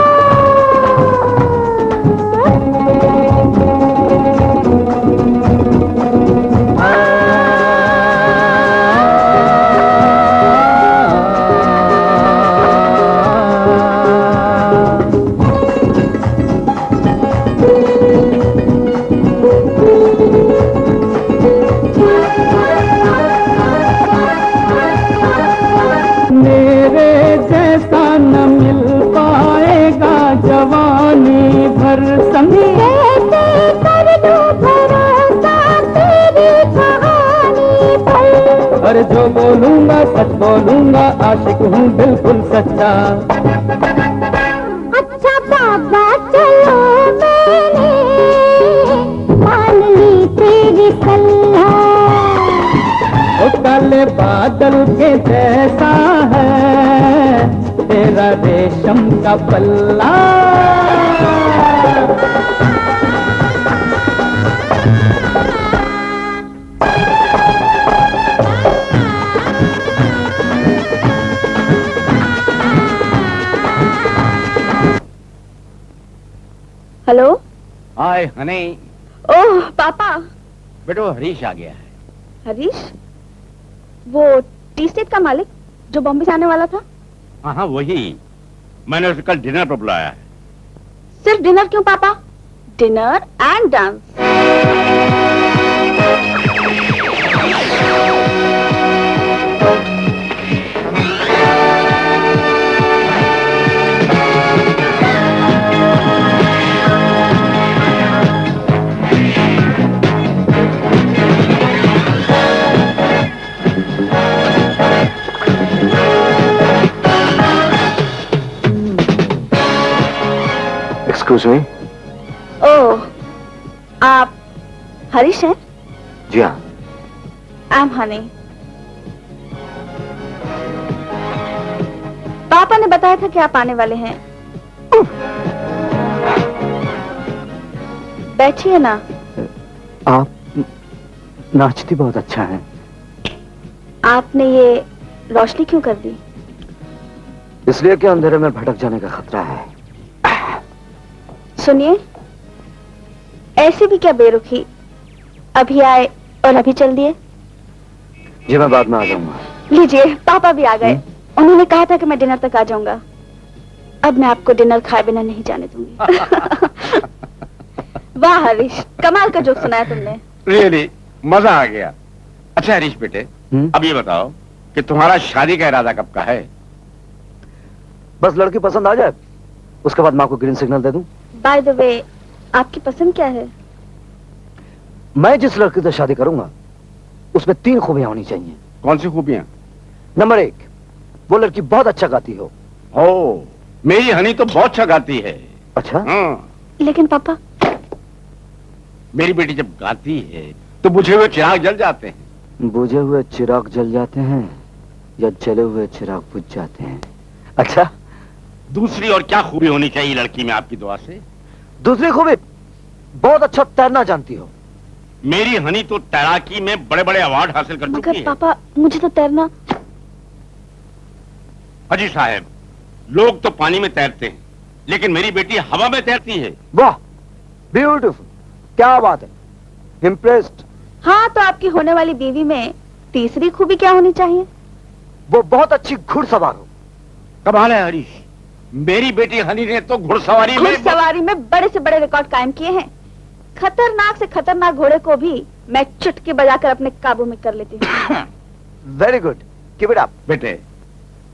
[SPEAKER 10] मेरे जैसा न मिल पाएगा जवानी भर संगी।
[SPEAKER 4] कर दो भरोसा तेरी कहानी पर।
[SPEAKER 10] और जो बोलूंगा सच बोलूंगा, आशिक हूँ बिल्कुल सच्चा।
[SPEAKER 4] अच्छा बाबा चलो मैंने मान ली तेरी सल्ला।
[SPEAKER 10] ओ काले बादल के जैसा है तेरा रेशम का पल्ला।
[SPEAKER 9] हेलो।
[SPEAKER 2] हाय हनी।
[SPEAKER 9] ओह पापा।
[SPEAKER 2] बेटो हरीश आ गया है।
[SPEAKER 9] हरीश? वो टी स्टेट का मालिक जो बॉम्बे से आने वाला था?
[SPEAKER 2] हाँ वही। मैंने उसे कल डिनर पर बुलाया है।
[SPEAKER 9] सिर्फ डिनर क्यों पापा? Dinner and dance.
[SPEAKER 5] Excuse me.
[SPEAKER 9] Oh, आप हरीश हैं?
[SPEAKER 5] जी हाँ।
[SPEAKER 9] I am Honey. पापा ने बताया था कि आप आने वाले हैं। बैठिए ना।
[SPEAKER 5] आप नाचती बहुत अच्छा है।
[SPEAKER 9] आपने ये रोशनी क्यों कर दी?
[SPEAKER 5] इसलिए कि अंधेरे में भटक जाने का खतरा है।
[SPEAKER 9] सुनिए, ऐसी भी क्या बेरुखी, अभी आए और अभी चल दिए।
[SPEAKER 5] जी मैं बाद में आ जाऊंगा।
[SPEAKER 9] लीजिए, पापा भी आ गए।
[SPEAKER 12] उन्होंने कहा था कि मैं डिनर तक आ जाऊंगा। अब मैं आपको डिनर खाए बिना नहीं जाने दूंगी। वाह हरीश, कमाल का जोक सुनाया तुमने।
[SPEAKER 2] रियली मजा आ गया। अच्छा हरीश बेटे, अब ये बताओ कि तुम्हारा शादी का इरादा कब का है?
[SPEAKER 11] बस लड़की पसंद आ जाए, उसके बाद माँ को ग्रीन सिग्नल दे दूं।
[SPEAKER 12] बाय द वे, आपकी पसंद क्या है?
[SPEAKER 11] मैं जिस लड़की से शादी करूंगा उसमें 3 खूबियां होनी चाहिए।
[SPEAKER 2] कौन सी खूबियां?
[SPEAKER 11] नंबर 1, वो लड़की बहुत अच्छा गाती हो।
[SPEAKER 2] ओ, मेरी हनी तो बहुत अच्छा गाती है।
[SPEAKER 11] अच्छा?
[SPEAKER 2] हाँ।
[SPEAKER 12] लेकिन पापा,
[SPEAKER 2] मेरी बेटी जब गाती है तो बुझे हुए चिराग जल जाते हैं।
[SPEAKER 11] बुझे हुए चिराग जल जाते हैं या जले हुए चिराग बुझ जाते हैं? अच्छा,
[SPEAKER 2] दूसरी और क्या खूबी होनी चाहिए लड़की में आपकी दुआ से?
[SPEAKER 11] दूसरी खूबी, बहुत अच्छा तैरना जानती हो।
[SPEAKER 2] मेरी हनी तो तैराकी में बड़े बड़े अवार्ड हासिल कर चुकी
[SPEAKER 12] मगर
[SPEAKER 2] है।
[SPEAKER 12] पापा, मुझे तो तैरना।
[SPEAKER 2] अजी साहब, लोग तो पानी में तैरते हैं, लेकिन मेरी बेटी हवा में तैरती है।
[SPEAKER 11] वाह, ब्यूटीफुल, क्या बात है, इम्प्रेस्ड।
[SPEAKER 12] हाँ, तो आपकी होने वाली बीवी में तीसरी खूबी क्या होनी चाहिए?
[SPEAKER 11] वो बहुत अच्छी घुड़सवार हो।
[SPEAKER 2] कमाल है हरीश, मेरी बेटी हनी ने तो घुड़सवारी
[SPEAKER 12] में बड़े से बड़े रिकॉर्ड कायम किए हैं। खतरनाक से खतरनाक घोड़े को भी मैं चुटकी बजाकर अपने काबू में कर लेती हूँ।
[SPEAKER 11] Very good, keep it up.
[SPEAKER 2] बेटे,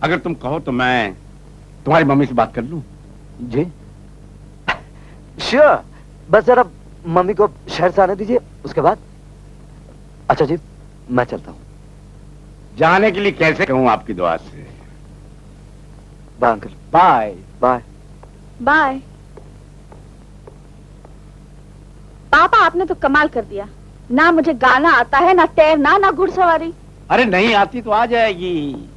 [SPEAKER 2] अगर तुम कहो तो मैं तुम्हारी मम्मी से बात कर लूं?
[SPEAKER 11] जी श्योर, बस जरा मम्मी को शहर से आने दीजिए, उसके बाद। अच्छा जी, मैं चलता हूँ।
[SPEAKER 2] जाने के लिए कैसे कहूँ आपकी दुआ से?
[SPEAKER 11] Bye uncle.
[SPEAKER 2] Bye
[SPEAKER 11] bye
[SPEAKER 12] bye. पापा, आपने तो कमाल कर दिया। ना मुझे गाना आता है, ना तैरना, ना घुड़सवारी।
[SPEAKER 2] अरे नहीं आती तो आ जाएगी।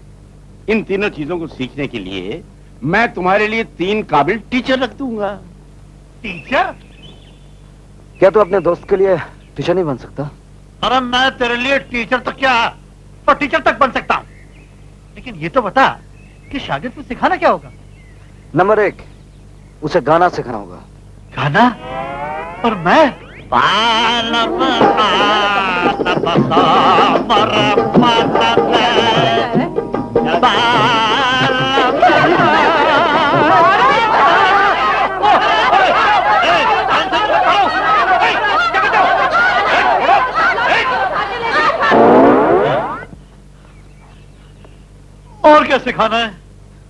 [SPEAKER 2] इन तीनों चीजों को सीखने के लिए मैं तुम्हारे लिए 3 काबिल टीचर रख दूंगा।
[SPEAKER 10] टीचर?
[SPEAKER 11] क्या तू अपने दोस्त के लिए टीचर नहीं बन सकता?
[SPEAKER 10] अरे मैं तेरे लिए टीचर तक क्या, और टीचर तक बन सकता हूँ, लेकिन ये तो बता कि शागिर्द को सिखाना क्या होगा?
[SPEAKER 11] नंबर 1, उसे गाना सिखाना होगा।
[SPEAKER 10] गाना? और मैं? और क्या सिखाना है?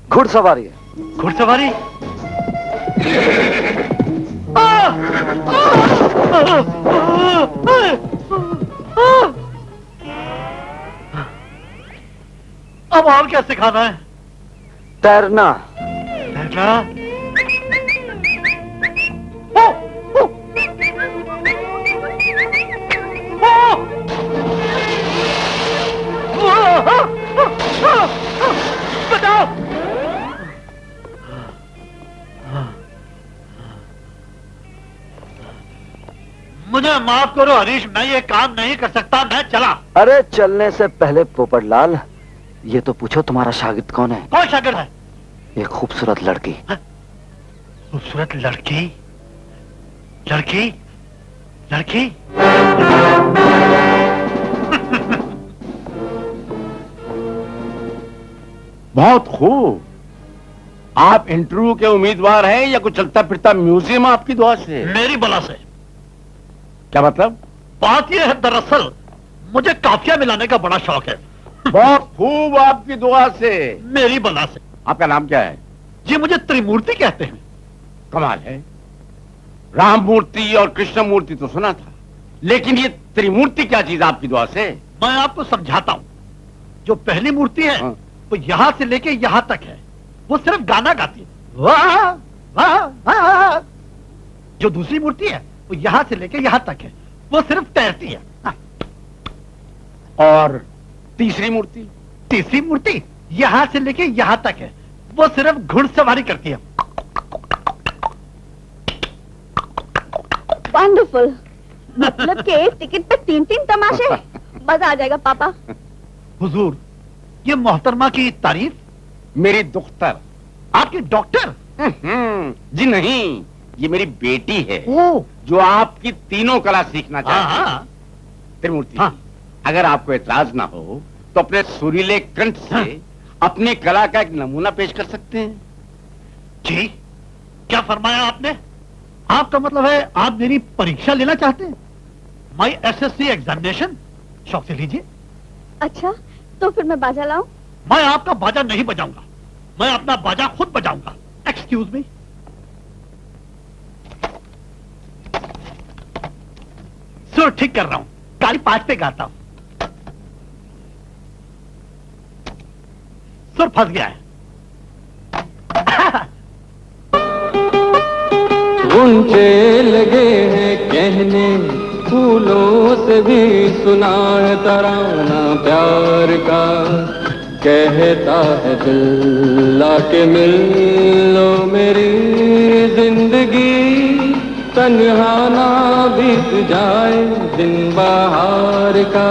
[SPEAKER 11] घुड़सवारी है।
[SPEAKER 10] घुड़सवारी? अब और क्या सिखाना है?
[SPEAKER 11] तैरना।
[SPEAKER 10] तैरना? बचाओ! मुझे माफ करो हरीश, मैं ये काम नहीं कर सकता, मैं चला।
[SPEAKER 11] अरे चलने से पहले पोपटलाल, ये तो पूछो तुम्हारा शागिर्द कौन है?
[SPEAKER 10] कौन शागिर्द है?
[SPEAKER 11] एक खूबसूरत लड़की।
[SPEAKER 10] खूबसूरत लड़की? लड़की? लड़की?
[SPEAKER 2] बहुत खूब। आप इंटरव्यू के उम्मीदवार हैं या कुछ चलता फिरता म्यूजियम आपकी दुआ से?
[SPEAKER 10] मेरी बला से।
[SPEAKER 2] क्या मतलब?
[SPEAKER 10] बात यह है, दरअसल मुझे काफिया मिलाने का बड़ा शौक है।
[SPEAKER 2] बहुत खूब, आपकी दुआ से।
[SPEAKER 10] मेरी बला से।
[SPEAKER 2] आपका नाम क्या है?
[SPEAKER 10] जी मुझे त्रिमूर्ति कहते हैं।
[SPEAKER 2] कमाल है, राम मूर्ति और कृष्ण मूर्ति तो सुना था, लेकिन ये त्रिमूर्ति क्या चीज आपकी दुआ से?
[SPEAKER 10] मैं आपको समझाता हूँ। जो पहली मूर्ति है वो यहाँ से लेके यहाँ तक है, वो सिर्फ गाना गाती है, वाह वाह वाह। जो दूसरी मूर्ति है वो यहाँ से लेके यहाँ तक है, वो सिर्फ तैरती है।
[SPEAKER 2] और तीसरी मूर्ति?
[SPEAKER 10] तीसरी मूर्ति यहाँ से लेके यहाँ तक है, वो सिर्फ घुड़सवारी करती है।
[SPEAKER 12] वंडरफुल, मतलब कि एक टिकट पे 3-3 तमाशे। मजा आ जाएगा पापा।
[SPEAKER 10] हुजूर, ये मोहतरमा की तारीफ?
[SPEAKER 2] मेरी दुख्तर।
[SPEAKER 10] आपकी डॉक्टर?
[SPEAKER 2] जी नहीं, ये मेरी बेटी है
[SPEAKER 10] ओ।
[SPEAKER 2] जो आपकी तीनों कला सीखना चाहती है। त्रिमूर्ति, अगर आपको एतराज ना हो तो अपने सुरीले कंठ से अपनी कला का एक नमूना पेश कर सकते हैं।
[SPEAKER 10] जी, क्या फरमाया आपने? आपका मतलब है आप मेरी परीक्षा लेना चाहते हैं? माई SSC एग्जामिनेशन? शौक से लीजिए।
[SPEAKER 12] अच्छा, तो फिर मैं बाजा लाऊं?
[SPEAKER 10] मैं आपका बाजा नहीं बजाऊंगा, मैं अपना बाजा खुद बजाऊंगा। Excuse me. सुर ठीक कर रहा हूं, काली 5 पे गाता हूं। सुर फंस गया है।
[SPEAKER 13] गुंजे लगे हैं कहने, फूलों से भी सुना है तराना प्यार का। कहता है दिल आके मिल लो मेरी जिंदगी, तन्हा ना बीत जाए दिन बहार का।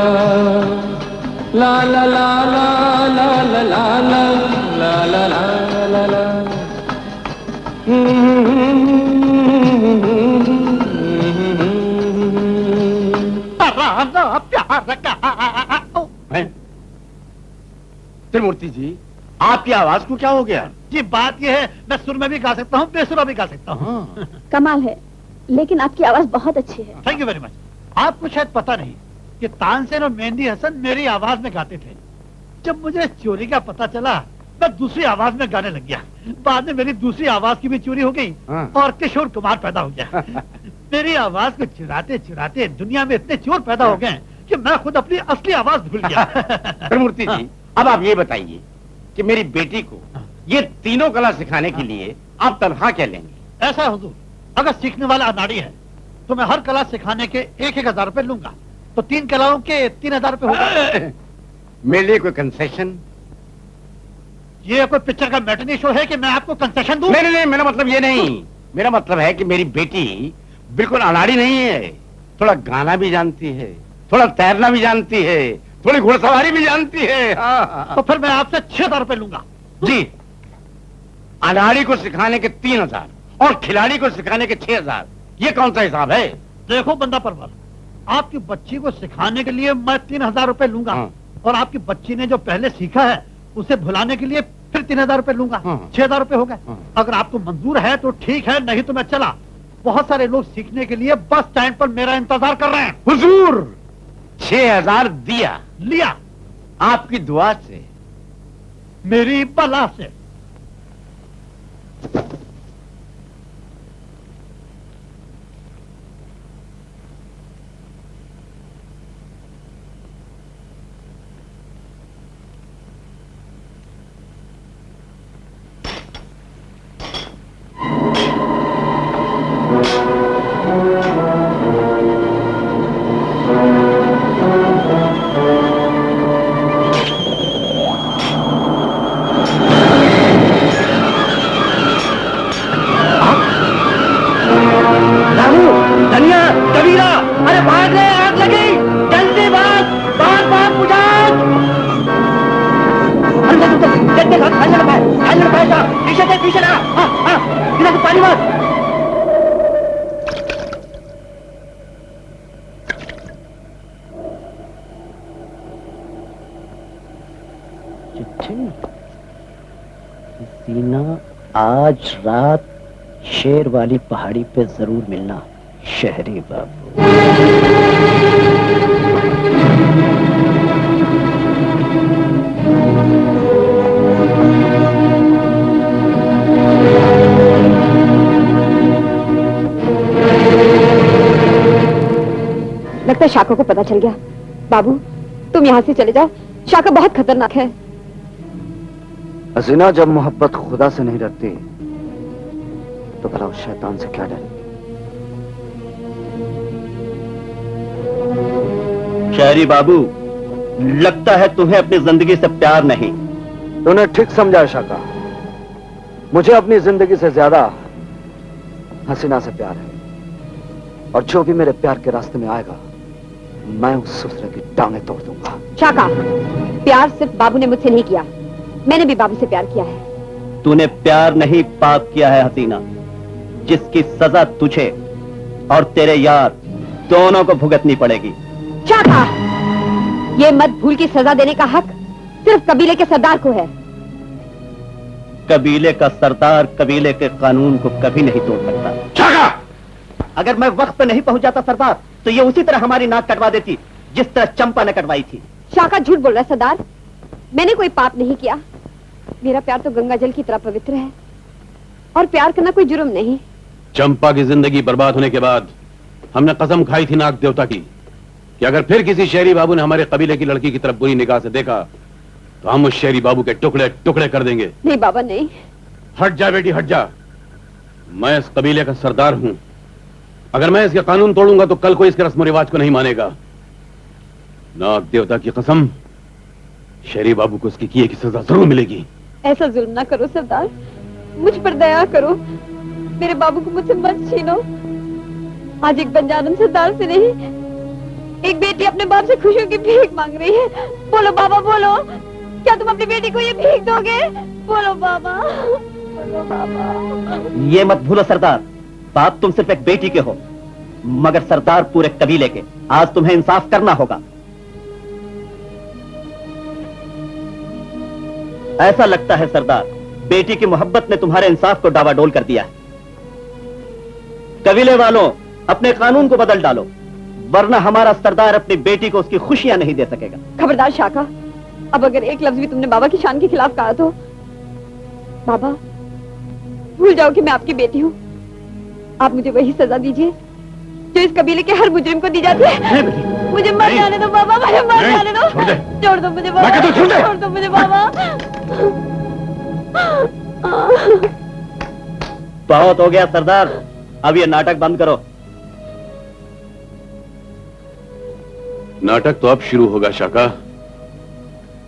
[SPEAKER 13] ला ला ला ला ला ला ला ला ला ला ला ला ला।
[SPEAKER 10] प्यार का।
[SPEAKER 2] त्रिमूर्ति जी, आपकी आवाज को क्या हो गया?
[SPEAKER 10] जी बात यह है, मैं सुर में भी गा सकता हूँ, बेसुरा भी गा सकता हूँ।
[SPEAKER 12] कमाल है, लेकिन आपकी आवाज बहुत अच्छी है।
[SPEAKER 10] Thank you very much. आपको शायद पता नहीं कि तानसेन और मेहंदी हसन मेरी आवाज में गाते थे। जब मुझे चोरी का पता चला, मैं दूसरी आवाज में गाने लग गया। बाद में मेरी दूसरी आवाज की भी चोरी हो गई और किशोर कुमार पैदा हो गया। मेरी आवाज को चुराते चुराते दुनिया में इतने चोर पैदा हो गए कि मैं खुद अपनी असली आवाज भूल गया।
[SPEAKER 2] त्रिमूर्ति जी, अब आप ये बताइए कि मेरी बेटी को ये तीनों कला सिखाने के लिए आप तनख्वाह क्या लेंगे?
[SPEAKER 10] ऐसा है हुजूर, अगर सीखने वाला अनाड़ी है तो मैं हर कला सिखाने के 1,000 रुपए लूंगा, तो 3 कलाओं के 3,000 रुपए होगा।
[SPEAKER 2] मेरे लिए कोई कंसेशन?
[SPEAKER 10] ये कोई पिक्चर का मैटिनी शो है कि मैं आपको कंसेशन दूं?
[SPEAKER 2] नहीं नहीं, मेरा मतलब ये नहीं। मेरा मतलब है कि मेरी बेटी बिल्कुल अनाड़ी नहीं है, थोड़ा गाना भी जानती है, थोड़ा तैरना भी जानती है, थोड़ी घुड़सवारी भी जानती है। हाँ।
[SPEAKER 10] तो फिर मैं आपसे 6,000 रुपए लूंगा।
[SPEAKER 2] जी, अनाड़ी को सिखाने के 3,000 और खिलाड़ी को सिखाने के 6,000, ये कौन सा हिसाब है?
[SPEAKER 10] देखो बंदा परवर, आपकी बच्ची को सिखाने के लिए मैं 3,000 रुपए लूंगा। और आपकी बच्ची ने जो पहले सीखा है उसे भुलाने के लिए फिर 3,000 रुपए लूंगा। 6,000 रुपए हो गए। अगर आपको मंजूर है तो ठीक है, नहीं तो मैं चला। बहुत सारे लोग सीखने के लिए बस स्टैंड पर मेरा इंतजार कर रहे हैं।
[SPEAKER 2] हुजूर, 6,000 दिया
[SPEAKER 10] लिया
[SPEAKER 2] आपकी दुआ से,
[SPEAKER 10] मेरी बला से।
[SPEAKER 14] आज रात शेर वाली पहाड़ी पे जरूर मिलना शहरी बाबू।
[SPEAKER 9] लगता है शाका को पता चल गया। बाबू, तुम यहाँ से चले जाओ, शाका बहुत खतरनाक है।
[SPEAKER 5] हसीना, जब मोहब्बत खुदा से नहीं डरती तो भला उस शैतान से क्या डरेगी?
[SPEAKER 14] शहरी बाबू, लगता है तुम्हें अपनी जिंदगी से प्यार नहीं।
[SPEAKER 5] तूने ठीक समझा शाका, मुझे अपनी जिंदगी से ज्यादा हसीना से प्यार है, और जो भी मेरे प्यार के रास्ते में आएगा मैं उस ससुर की टांगें तोड़ दूंगा।
[SPEAKER 9] शाका, प्यार सिर्फ बाबू ने मुझसे नहीं किया, मैंने भी बाबू से प्यार किया है।
[SPEAKER 14] तूने प्यार नहीं पाप किया है हसीना, जिसकी सजा तुझे और तेरे यार दोनों को भुगतनी पड़ेगी।
[SPEAKER 9] शाका, ये मत भूल की सजा देने का हक सिर्फ कबीले के सरदार को है।
[SPEAKER 14] कबीले का सरदार कबीले के कानून को कभी नहीं तोड़ सकता। अगर मैं वक्त पे नहीं पहुंच जाता सरदार, तो ये उसी तरह हमारी नाक कटवा देती जिस तरह चंपा ने कटवाई थी।
[SPEAKER 9] शाका झूठ बोल रहा है सरदार, मैंने कोई पाप नहीं किया। मेरा प्यार तो गंगा जल की तरह पवित्र है और प्यार करना कोई जुर्म नहीं।
[SPEAKER 7] चंपा की जिंदगी बर्बाद होने के बाद हमने कसम खाई थी नाग देवता की कि अगर फिर किसी शहरी बाबू ने हमारे कबीले की लड़की की तरफ बुरी निगाह से देखा तो हम उस शहरी बाबू के टुकड़े टुकड़े कर देंगे।
[SPEAKER 9] नहीं बाबा नहीं।
[SPEAKER 7] हट जा बेटी हट जा, मैं इस कबीले का सरदार हूं। अगर मैं इसके कानून तोड़ूंगा तो कल कोई इसके रस्म रिवाज को नहीं मानेगा। नाग देवता की कसम, शहरी बाबू को उसकी किए की सजा जरूर मिलेगी।
[SPEAKER 9] ऐसा जुल्म ना करो सरदार, मुझ पर दया करो। मेरे बाबू को मुझसे मत छीनो। आज एक बंजारन सरदार से नहीं, एक बेटी अपने बाप से खुशियों की भीख मांग रही है। बोलो बाबा बोलो, क्या तुम अपनी बेटी को ये भीख दोगे? बोलो बाबा, बोलो बाबा।
[SPEAKER 14] ये मत भूलो सरदार, बाप तुम सिर्फ एक बेटी के हो, मगर सरदार पूरे कबीले के। आज तुम्हें इंसाफ करना होगा। ऐसा लगता है सरदार, बेटी की मोहब्बत ने तुम्हारे इंसाफ को डावाडोल कर दिया है। कबीले वालों, अपने कानून को बदल डालो, वरना हमारा सरदार अपनी बेटी को उसकी खुशियां नहीं दे सकेगा।
[SPEAKER 9] खबरदार शाका, अब अगर एक लफ्ज भी तुमने बाबा की शान के खिलाफ कहा तो बाबा भूल जाओ कि मैं आपकी बेटी हूँ। आप मुझे वही सजा दीजिए जो इस कबीले के हर मुजरिम को दी जाती है। मुझे मर जाने दो बाबा, मुझे मर जाने दो। छोड़ दो मुझे बाबा, छोड़ दो मुझे बाबा।
[SPEAKER 14] बहुत हो गया सरदार, अब ये नाटक बंद करो।
[SPEAKER 7] नाटक तो अब शुरू होगा शाका।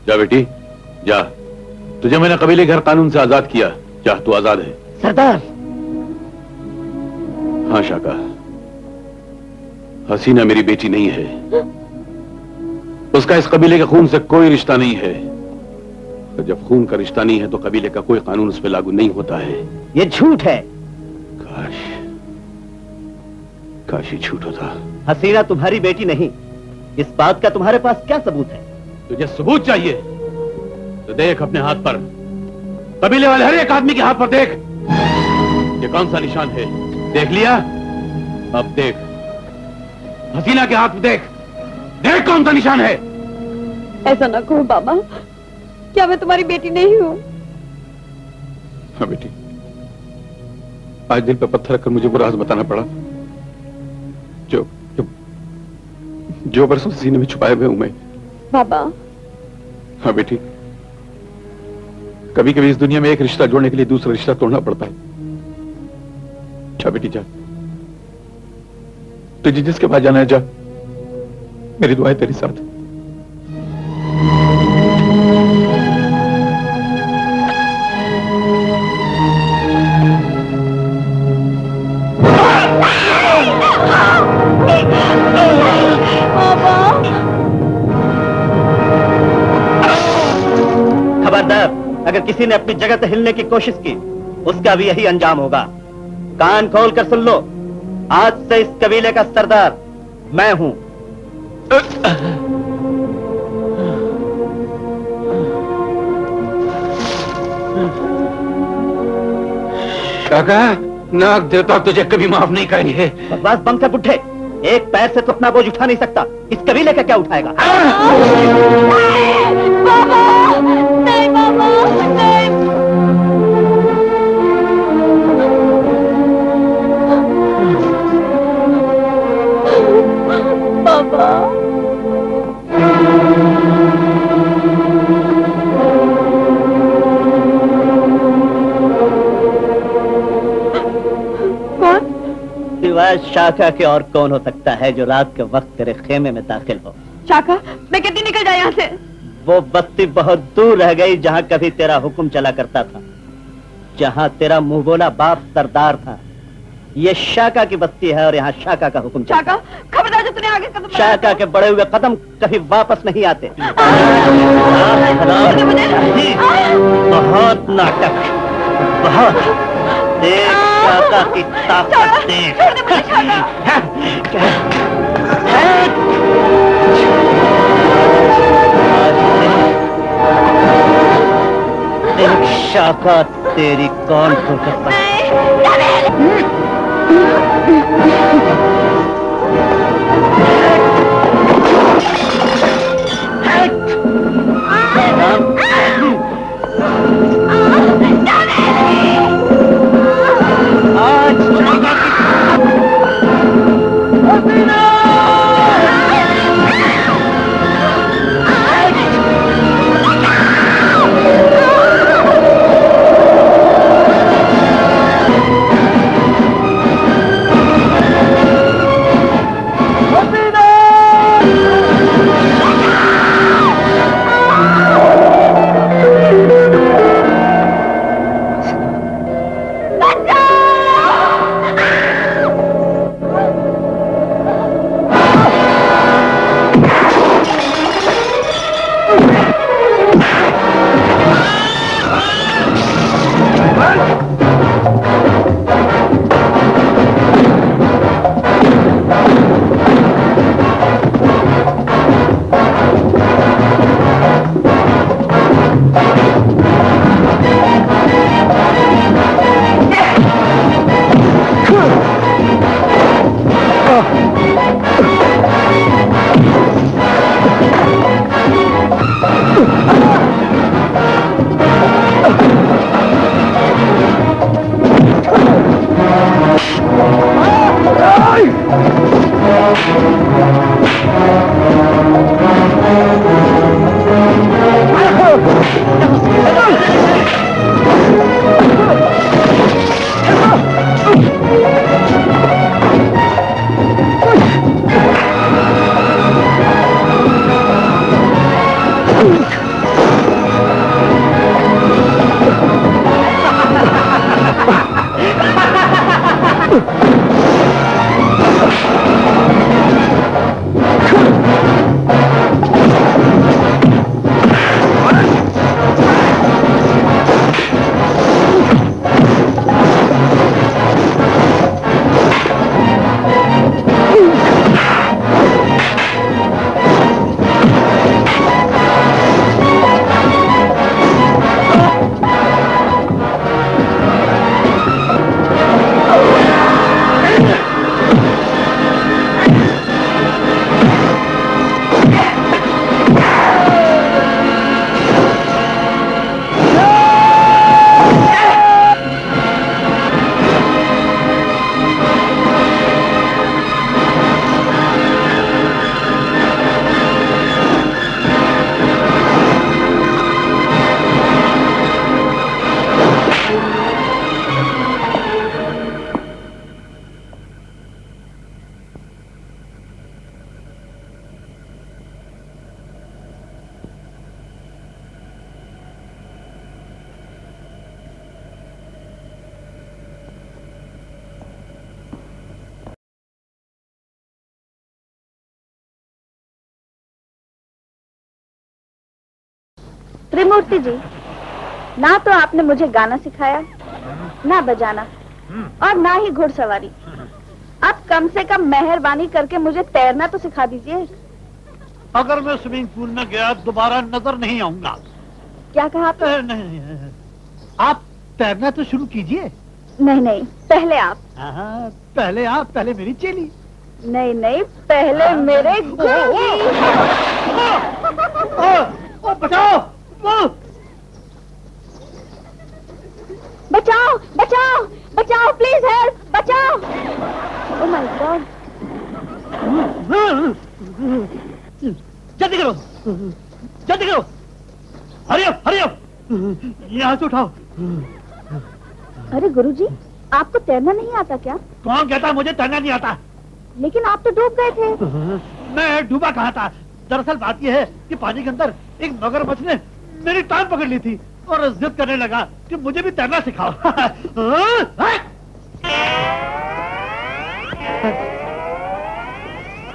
[SPEAKER 7] जा बेटी जा, तुझे मैंने कबीले घर कानून से आजाद किया। जा, तू आजाद है।
[SPEAKER 14] सरदार।
[SPEAKER 7] हाँ शाका, हसीना मेरी बेटी नहीं है, उसका इस कबीले के खून से कोई रिश्ता नहीं है। तो जब खून का रिश्ता नहीं है तो कबीले का कोई कानून उस पर लागू नहीं होता है।
[SPEAKER 14] ये झूठ है।
[SPEAKER 7] काश ही झूठ होता।
[SPEAKER 14] हसीना तुम्हारी बेटी नहीं, इस बात का तुम्हारे पास क्या सबूत है?
[SPEAKER 7] तुझे सबूत चाहिए तो देख अपने हाथ पर, कबीले वाले हर एक आदमी के हाथ पर देख, ये कौन सा निशान है? देख लिया? अब देख हसीना के हाथ पर, देख देख कौन सा निशान है।
[SPEAKER 9] ऐसा ना कहो बाबा, क्या मैं तुम्हारी बेटी नहीं हूँ?
[SPEAKER 7] हाँ बेटी, आज दिल पे पत्थर रखकर मुझे वो राज बताना पड़ा जो बरसों से सीने में छुपाए हुए हूं मैं।
[SPEAKER 9] बाबा।
[SPEAKER 7] हाँ बेटी, कभी कभी इस दुनिया में एक रिश्ता जोड़ने के लिए दूसरा रिश्ता तोड़ना पड़ता है। जा बेटी जा, तुझे जिसके पास जाना है जा, मेरी दुआएं तेरे साथ।
[SPEAKER 14] खबरदार, अगर किसी ने अपनी जगह से हिलने की कोशिश की, उसका भी यही अंजाम होगा। कान खोल कर सुन लो, आज से इस कबीले का सरदार मैं हूं।
[SPEAKER 7] काका, नाग देवता तुझे कभी माफ नहीं करेंगे।
[SPEAKER 14] बकवास बंद कर बुड्ढे, एक पैर से तो अपना बोझ उठा नहीं सकता, इस कबीले का क्या उठाएगा?
[SPEAKER 4] बाबा, नहीं बाबा, नहीं।
[SPEAKER 9] बाबा।
[SPEAKER 14] कौन? सिवाय शाका के और कौन हो सकता है जो रात के वक्त तेरे खेमे में दाखिल हो?
[SPEAKER 9] शाका, मैं कहती निकल जाए यहाँ से।
[SPEAKER 14] वो बस्ती बहुत दूर रह गई जहाँ कभी तेरा हुक्म चला करता था, जहाँ तेरा मुंह बोला बाप सरदार था। ये शाका की बस्ती है और यहाँ शाका का हुक्म चलता है।
[SPEAKER 9] शाका, खबरदार जो तूने आगे कदम
[SPEAKER 14] शाका के बढ़े हुए कदम कभी वापस नहीं आते। बहुत नाटक, बहुत। देख शाका की ताकत देख। देख शाका तेरी कौन फुर्सत
[SPEAKER 12] त्रिमूर्ति जी, ना तो आपने मुझे गाना सिखाया, ना बजाना, और ना ही घुड़सवारी। अब कम से कम मेहरबानी करके मुझे तैरना तो सिखा दीजिए।
[SPEAKER 10] अगर मैं स्विमिंग पूल में गया दोबारा नजर नहीं आऊंगा।
[SPEAKER 12] क्या कहा आपने?
[SPEAKER 10] नहीं, आप तैरना तो शुरू कीजिए।
[SPEAKER 12] नहीं नहीं, पहले आप।
[SPEAKER 10] पहले आप, पहले मेरी चेली।
[SPEAKER 12] नहीं नहीं, पहले मेरे गुरुजी।
[SPEAKER 10] बचाओ!
[SPEAKER 12] बचाओ बचाओ बचाओ, प्लीज हेल्प, बचाओ। Oh my God.
[SPEAKER 10] जल्दी करो, जल्दी करो, हरी अप, यहाँ से उठाओ।
[SPEAKER 12] अरे गुरुजी, आपको तैरना नहीं आता क्या?
[SPEAKER 10] कौन कहता मुझे तैरना नहीं आता?
[SPEAKER 12] लेकिन आप तो डूब गए थे।
[SPEAKER 10] मैं डूबा कहाँ था? दरअसल बात यह है कि पानी के अंदर एक मगरमच्छ ने मेरी टांग पकड़ ली थी और जिद करने लगा कि मुझे भी तैरना सिखाओ।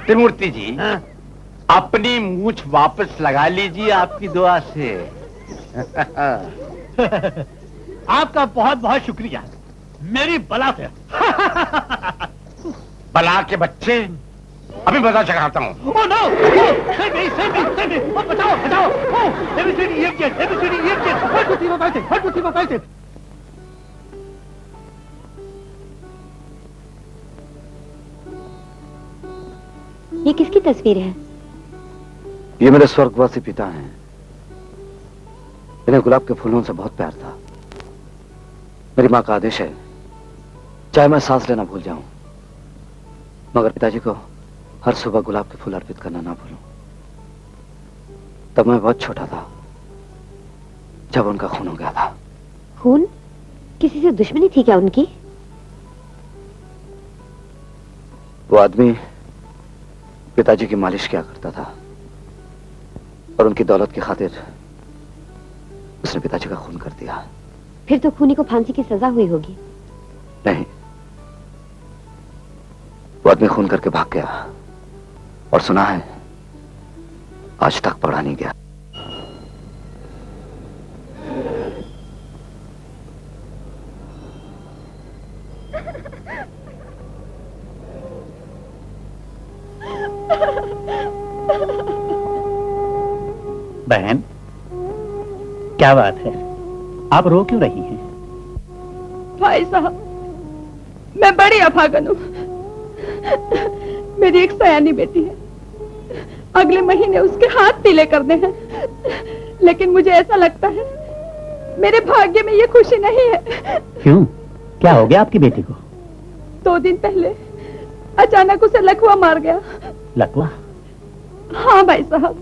[SPEAKER 2] त्रिमूर्ति जी, अपनी मूंछ वापस लगा लीजिए आपकी दुआ से।
[SPEAKER 10] आपका बहुत बहुत शुक्रिया, मेरी बला से।
[SPEAKER 2] बला के बच्चे, अभी बता चढ़ाता हूँ।
[SPEAKER 10] Oh no! save me! Oh, बचाओ! Oh, ABCD EFG, 1 2 3 4 5 6।
[SPEAKER 9] ये किसकी तस्वीर है?
[SPEAKER 6] ये मेरे स्वर्गवासी पिता हैं। इन्हें गुलाब के फूलों से बहुत प्यार था। मेरी माँ का आदेश है, चाहे मैं सांस लेना भूल जाऊं, मगर पिताजी को हर सुबह गुलाब के फूल अर्पित करना ना भूलूं। तब मैं बहुत छोटा था जब उनका खून हो गया था।
[SPEAKER 9] खून? किसी से दुश्मनी थी क्या उनकी?
[SPEAKER 6] वो आदमी पिताजी की मालिश किया करता था और उनकी दौलत की खातिर उसने पिताजी का खून कर दिया।
[SPEAKER 9] फिर तो खूनी को फांसी की सजा हुई होगी।
[SPEAKER 6] नहीं, वो आदमी खून करके भाग गया और सुना है आज तक पकड़ा नहीं गया।
[SPEAKER 1] बहन, क्या बात है? आप रो क्यों रही हैं?
[SPEAKER 3] भाई साहब, मैं बड़ी अभागन हूँ। मेरी एक सयानी बेटी है, अगले महीने उसके हाथ पीले करने हैं, लेकिन मुझे ऐसा लगता है मेरे भाग्य में ये खुशी नहीं है।
[SPEAKER 1] क्यों? क्या हो गया आपकी बेटी को?
[SPEAKER 3] 2 दिन पहले अचानक उसे लकवा मार गया।
[SPEAKER 1] लकवा?
[SPEAKER 3] हाँ भाई साहब,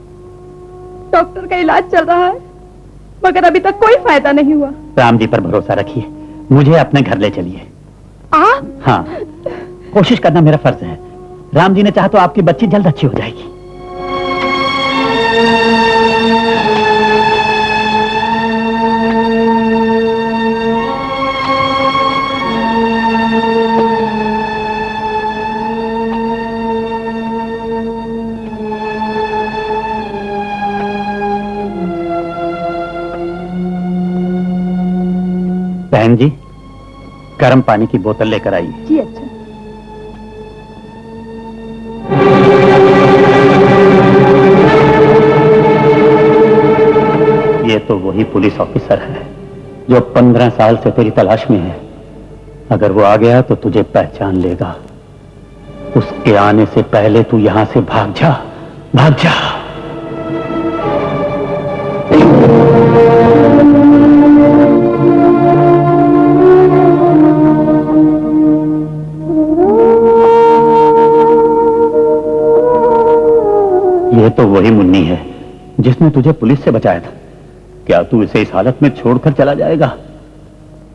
[SPEAKER 3] डॉक्टर का इलाज चल रहा है, मगर अभी तक कोई फायदा नहीं हुआ।
[SPEAKER 1] राम जी पर भरोसा रखिए, मुझे अपने घर ले चलिए।
[SPEAKER 3] आप?
[SPEAKER 1] हाँ, कोशिश करना मेरा फर्ज है। राम जी ने चाहा तो आपकी बच्ची जल्द अच्छी हो जाएगी। बहन जी, गर्म पानी की बोतल लेकर आइए।
[SPEAKER 3] जी अच्छा।
[SPEAKER 1] ये तो वही पुलिस ऑफिसर है जो 15 साल से तेरी तलाश में है। अगर वो आ गया तो तुझे पहचान लेगा। उसके आने से पहले तू यहां से भाग जा, भाग जा। ये तो वही मुन्नी है जिसने तुझे पुलिस से बचाया था। क्या तू इसे इस हालत में छोड़कर चला जाएगा?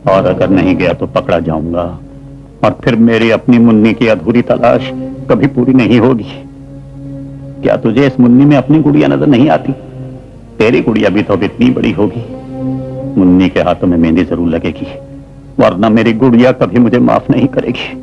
[SPEAKER 1] और अगर नहीं गया तो पकड़ा जाऊंगा और फिर मेरी अपनी मुन्नी की अधूरी तलाश कभी पूरी नहीं होगी। क्या तुझे इस मुन्नी में अपनी गुड़िया नजर नहीं आती? तेरी गुड़िया भी तो अब इतनी बड़ी होगी। मुन्नी के हाथों में मेहंदी जरूर लगेगी, वरना मेरी गुड़िया कभी मुझे माफ नहीं करेगी।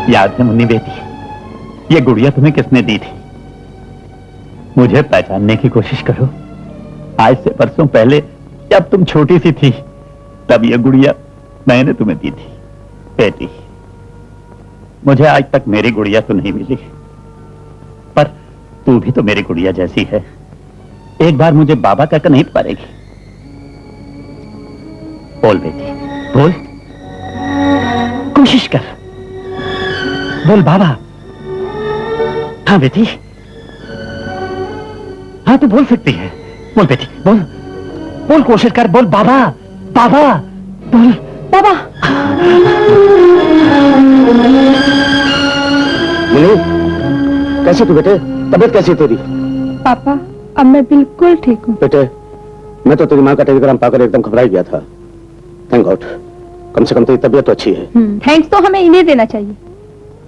[SPEAKER 1] याद है मुन्नी बेटी, ये गुड़िया तुम्हें किसने दी थी? मुझे पहचानने की कोशिश करो। आज से परसों पहले जब तुम छोटी सी थी तब ये गुड़िया मैंने तुम्हें दी थी। बेटी, मुझे आज तक मेरी गुड़िया तो नहीं मिली, तू भी तो मेरी गुड़िया जैसी है, एक बार मुझे बाबा कहकर नहीं पुकारेगी? बोल बेटी, बोल, कोशिश कर, बोल बाबा। हाँ बेटी, हाँ तू बोल सकती है, बोल बेटी, बोल बोल, कोशिश कर, बोल बाबा, बाबा, बोल
[SPEAKER 3] बाबा।
[SPEAKER 5] मुन्नी, कैसी तू बेटे? तबीयत कैसी है तेरी?
[SPEAKER 3] पापा, अब मैं बिल्कुल ठीक हूँ।
[SPEAKER 5] बेटे, मैं तो तेरी माँ का टेलीग्राम पाकर एकदम घबरा गया था। थैंक गॉड, कम से कम तेरी तबीयत तो अच्छी है।
[SPEAKER 3] थैंक्स तो हमें इन्हें देना चाहिए।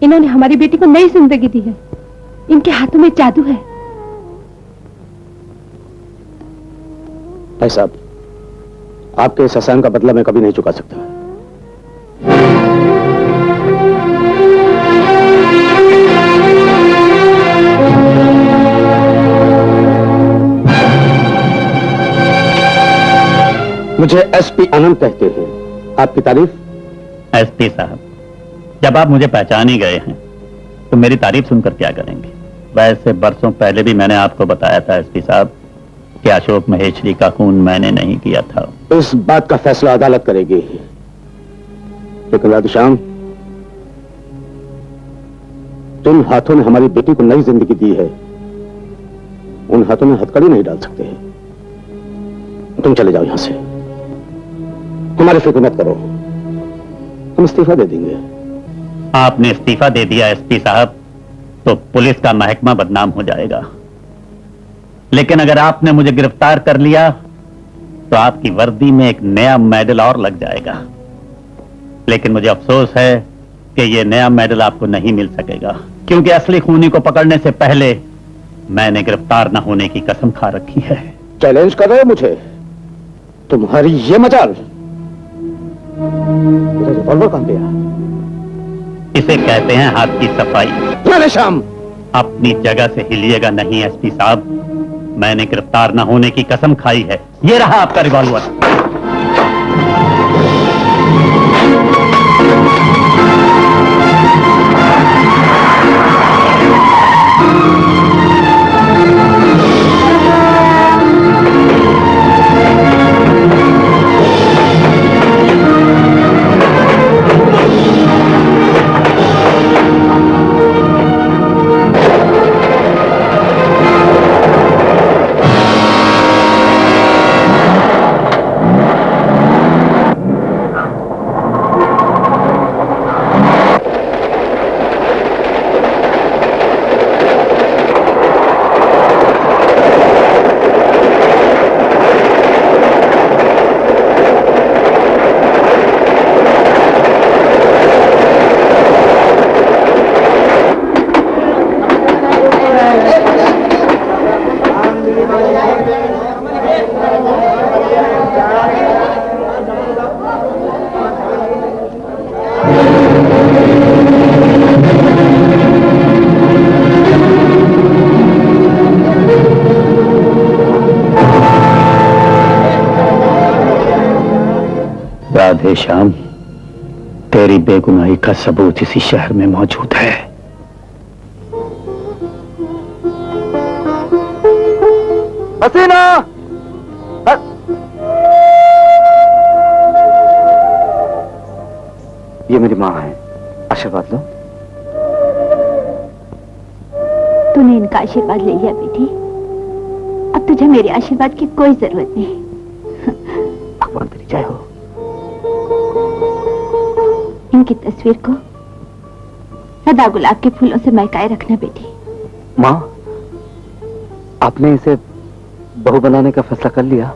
[SPEAKER 3] इन्होंने हमारी बेटी को नई जिंदगी दी है। इनके हाथों में जादू है।
[SPEAKER 5] भाई साहब, आपके इस एहसान का बदला मैं कभी नहीं चुका सकता। मुझे एसपी आनंद कहते हैं। आपकी तारीफ?
[SPEAKER 1] एसपी साहब, जब आप मुझे पहचान ही गए हैं तो मेरी तारीफ सुनकर क्या करेंगे? वैसे बरसों पहले भी मैंने आपको बताया था एसपी साहब कि अशोक महेश्वरी का खून मैंने नहीं किया था।
[SPEAKER 5] इस बात का फैसला अदालत करेगी। लेकिन राधेश्याम, जिन हाथों ने हमारी बेटी को नई जिंदगी दी है, उन हाथों में हथकड़ी नहीं डाल सकते। तुम चले जाओ यहां से, हमारी फिक्र मत करो, हम इस्तीफा दे देंगे।
[SPEAKER 1] आपने इस्तीफा दे दिया एसपी साहब तो पुलिस का महकमा बदनाम हो जाएगा, लेकिन अगर आपने मुझे गिरफ्तार कर लिया तो आपकी वर्दी में एक नया मेडल और लग जाएगा। लेकिन मुझे अफसोस है कि यह नया मेडल आपको नहीं मिल सकेगा, क्योंकि असली खूनी को पकड़ने से पहले मैंने गिरफ्तार न होने की कसम खा रखी है।
[SPEAKER 5] चैलेंज कर रहे हो मुझे? तुम्हारी ये मजाल? रिवॉल्वर कहां गया?
[SPEAKER 1] इसे कहते हैं हाथ की सफाई।
[SPEAKER 5] राधेश्याम,
[SPEAKER 1] अपनी जगह से हिलिएगा नहीं एसपी साहब, मैंने गिरफ्तार न होने की कसम खाई है। ये रहा आपका रिवॉल्वर। राधेश्याम, तेरी बेगुनाही का सबूत इसी शहर में मौजूद है।
[SPEAKER 11] हसीना!
[SPEAKER 6] ये मेरी माँ है, आशीर्वाद लो।
[SPEAKER 9] तूने इनका आशीर्वाद ले लिया बेटी, अब तुझे मेरे आशीर्वाद की कोई जरूरत नहीं।
[SPEAKER 6] भगवान तेरी जय हो।
[SPEAKER 9] इनकी तस्वीर को सदा गुलाब के फूलों से महकाए रखना बेटी।
[SPEAKER 6] माँ, आपने इसे बहू बनाने का फैसला कर लिया?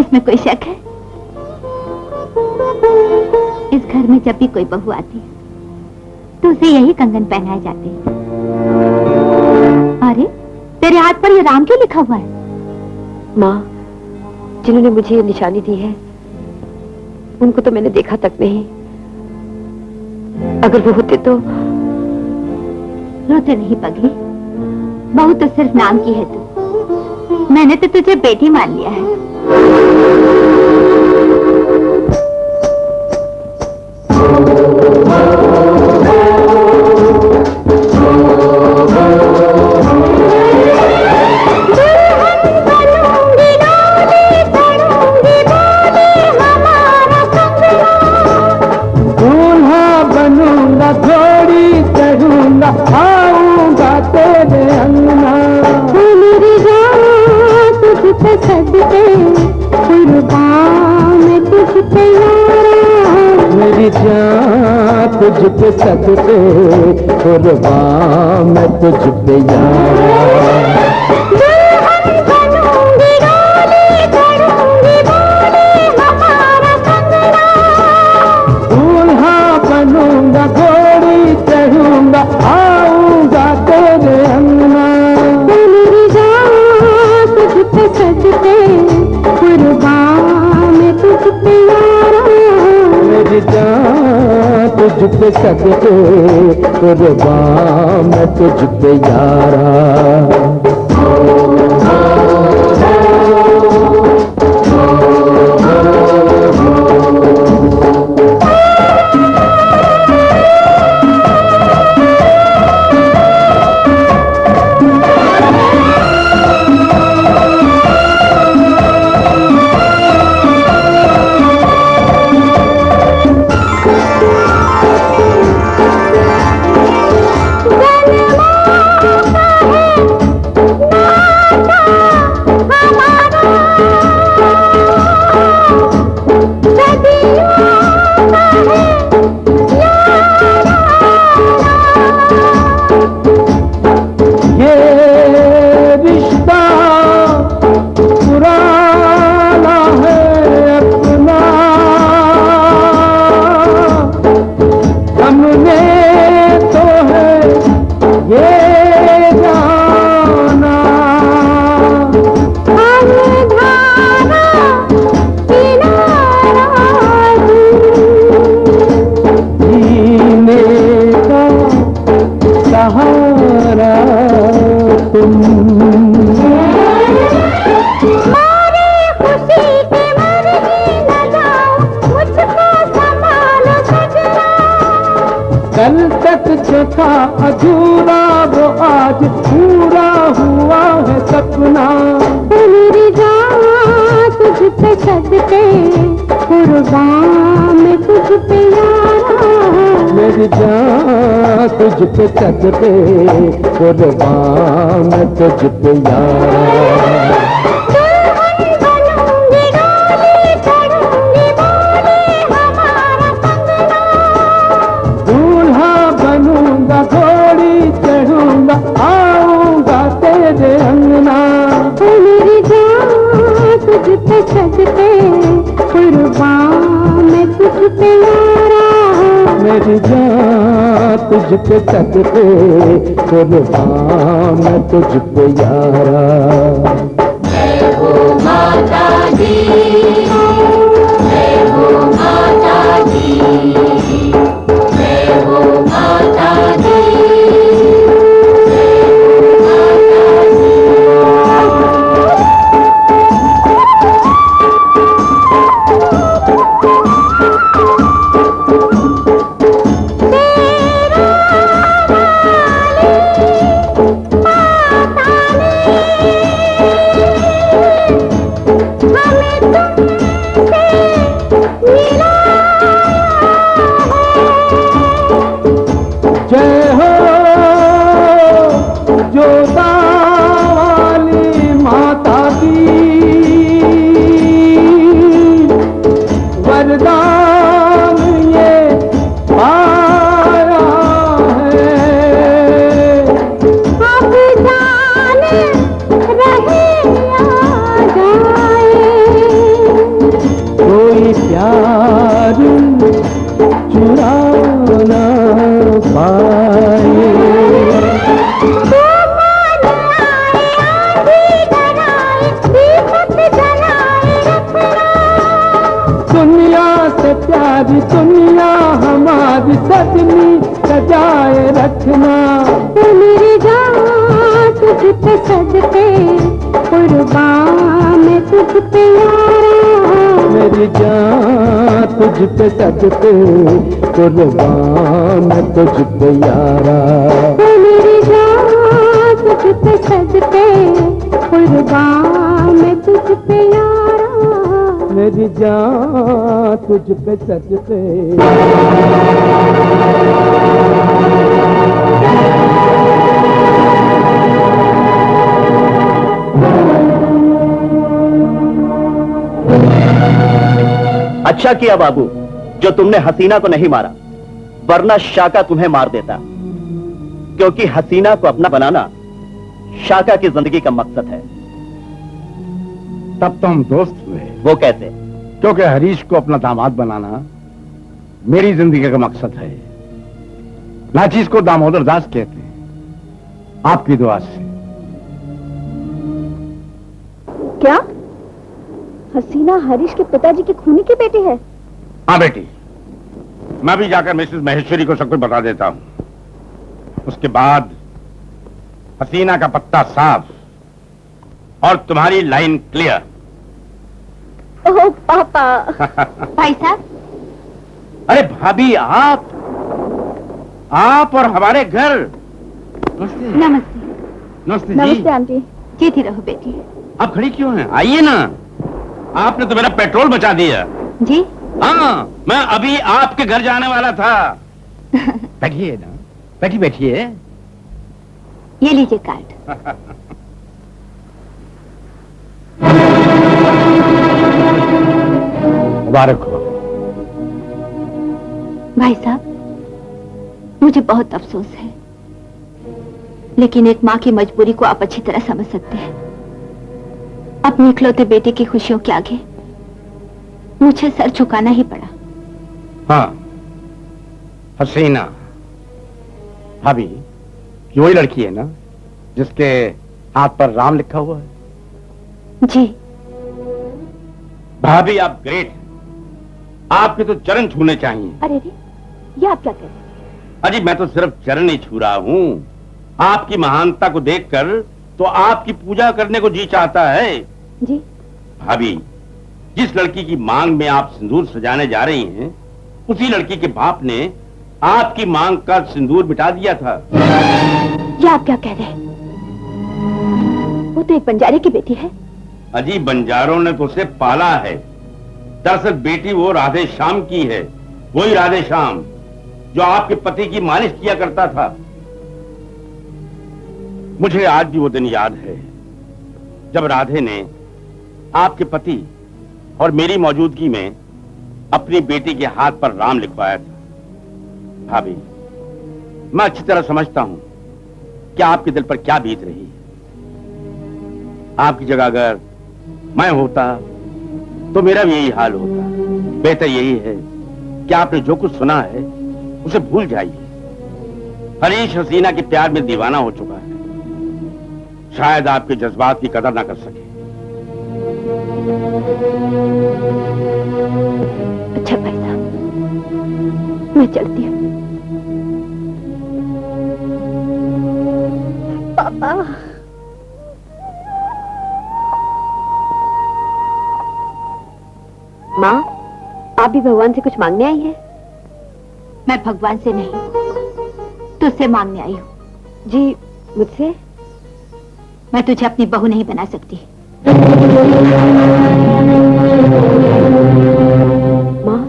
[SPEAKER 9] इसमें कोई शक है? इस घर में जब भी कोई बहू आती है तो उसे यही कंगन पहनाए जाते हैं। अरे, तेरे हाथ पर ये राम क्यों लिखा हुआ है?
[SPEAKER 12] माँ, जिन्होंने मुझे ये निशानी दी है उनको तो मैंने देखा तक नहीं। अगर वो होते तो।
[SPEAKER 9] रोते नहीं पगली, बहू तो सिर्फ नाम की है तू। मैंने तो तुझे बेटी मान लिया है।
[SPEAKER 13] आऊंगा तेरे अंगना।
[SPEAKER 4] मेरी जान तुझ पे सदके कुर्बान मैं तुझ पे यारा।
[SPEAKER 13] मेरी जान तुझ पे सदके कुर्बान मैं तुझ पे यारा। बनूंगा घोड़ी चढ़ूंगा आऊंगा तेरे अंगना।
[SPEAKER 4] मेरी जान तुझ पे सदके कुर्बान मैं तुझ पे यारा।
[SPEAKER 13] मेरी जान तुझ पे सदके कुर्बान मैं तुझ पे यारा। कल तक जो था अधूरा वो आज पूरा हुआ है सपना।
[SPEAKER 4] मेरी जान तुझ पे सदके कुर्बान मैं तुझ पे यारा।
[SPEAKER 13] मेरी जान तुझ पे सदके कुर्बान मैं तुझ पे यारा। घोड़ी चढ़ूंगा आऊंगा तेरे अंगना।
[SPEAKER 4] मेरी जान तुझ पे सदके कुर्बान मैं तुझ पे यारा।
[SPEAKER 13] मेरी जान तुझ पे सदके कुर्बान मैं तुझ पे यारा।
[SPEAKER 4] जय हो माता दी, जय हो माता दी, जय हो माता दी।
[SPEAKER 13] दुनिया हमारी सजनी सजाए रखना।
[SPEAKER 4] मेरी जान तुझ पे सदके कुर्बान मैं तुझ पे यारा।
[SPEAKER 13] मेरी जान तुझ पे सदके कुर्बान मैं तुझ पे यारा।
[SPEAKER 4] मेरी जान तुझ पे सदके कुर्बान मैं तुझ पे यारा।
[SPEAKER 13] मेरी जान तुझ पे सदके
[SPEAKER 14] अच्छा किया बाबू जो तुमने हसीना को नहीं मारा, वरना शाका तुम्हें मार देता, क्योंकि हसीना को अपना बनाना शाका की जिंदगी का मकसद है।
[SPEAKER 2] तब तो हम दोस्त हुए।
[SPEAKER 14] वो कैसे?
[SPEAKER 2] क्योंकि हरीश को अपना दामाद बनाना मेरी जिंदगी का मकसद है। नाचीज को दामोदर दास कहते हैं, आपकी दुआ से।
[SPEAKER 12] क्या हसीना हरीश के पिताजी की खूनी की बेटी है?
[SPEAKER 2] हाँ बेटी, मैं भी जाकर मिसेस महेश्वरी को सब कुछ बता देता हूं। उसके बाद हसीना का पत्ता साफ और तुम्हारी लाइन क्लियर।
[SPEAKER 12] ओह पापा।
[SPEAKER 9] भाई साहब।
[SPEAKER 2] अरे भाभी, आप और हमारे घर। नमस्ते।
[SPEAKER 9] नमस्ते।
[SPEAKER 2] नमस्ते
[SPEAKER 12] नमस्ते आंटी।
[SPEAKER 9] जीती रहो बेटी।
[SPEAKER 2] आप खड़ी क्यों हैं? आइए ना। आपने तो मेरा पेट्रोल बचा दिया।
[SPEAKER 9] जी?
[SPEAKER 2] हाँ, मैं अभी आपके घर जाने वाला था। बैठिए ना, बैठिए।
[SPEAKER 9] ये लीजिए कार्ड।
[SPEAKER 2] मुबारक हो।
[SPEAKER 9] भाई साहब, मुझे बहुत अफसोस है, लेकिन एक माँ की मजबूरी को आप अच्छी तरह समझ सकते हैं। अपने इकलौते बेटे की खुशियों के आगे मुझे सर झुकाना ही पड़ा।
[SPEAKER 2] हाँ, हसीना भाभी, ये वही लड़की है ना जिसके हाथ पर राम लिखा हुआ है?
[SPEAKER 9] जी।
[SPEAKER 2] भाभी, आप ग्रेट हैं। आपके तो चरण छूने चाहिए।
[SPEAKER 12] अरे रे, ये आप क्या कह रहे हैं?
[SPEAKER 2] अजी, मैं तो सिर्फ चरण ही छू रहा हूँ। आपकी महानता को देखकर तो आपकी पूजा करने को जी चाहता है।
[SPEAKER 12] जी।
[SPEAKER 2] भाभी, जिस लड़की की मांग में आप सिंदूर सजाने जा रही हैं, उसी लड़की के बाप ने आपकी मांग का सिंदूर मिटा दिया था।
[SPEAKER 12] ये आप क्या कह रहे हैं? वो तो एक बंजारे की बेटी है।
[SPEAKER 2] अजी, बंजारों ने तो उसे पाला है। दरअसल बेटी वो राधे श्याम की है, वही राधे श्याम जो आपके पति की मालिश किया करता था। मुझे आज भी वो दिन याद है जब राधे ने आपके पति और मेरी मौजूदगी में अपनी बेटी के हाथ पर राम लिखवाया था। भाभी, मैं अच्छी तरह समझता हूं कि आपके दिल पर क्या बीत रही है। आपकी जगह अगर मैं होता तो मेरा भी यही हाल होता। बेहतर यही है कि आपने जो कुछ सुना है उसे भूल जाइए। हरीश हसीना के प्यार में दीवाना हो चुका है, शायद आपके जज्बात की कदर ना कर सके।
[SPEAKER 12] अच्छा भाई साहब, मैं चलती हूँ। पापा।
[SPEAKER 9] माँ, आप भी भगवान से कुछ मांगने आई हैं? मैं भगवान से नहीं, तुझसे मांगने आई हूँ। जी, मुझसे? मैं तुझे अपनी बहू नहीं बना सकती। माँ,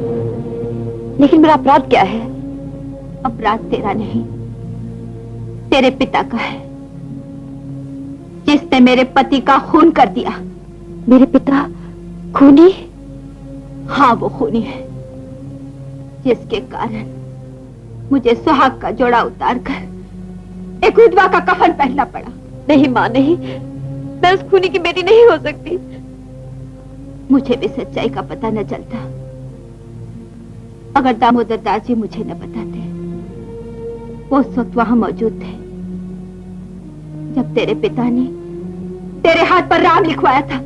[SPEAKER 9] लेकिन मेरा अपराध क्या है? अपराध तेरा नहीं, तेरे पिता का है, जिसने मेरे पति का खून कर दिया। मेरे पिता खूनी? हाँ, वो खूनी है, जिसके कारण मुझे सुहाग का जोड़ा उतारकर एक विधवा का कफन पहनना पड़ा। नहीं माँ, नहीं, मैं उस खूनी की बेटी नहीं हो सकती। मुझे भी सच्चाई का पता न चलता अगर दामोदर दास जी मुझे न बताते। वो उस वक्त वहां मौजूद थे जब तेरे पिता ने तेरे हाथ पर राम लिखवाया था।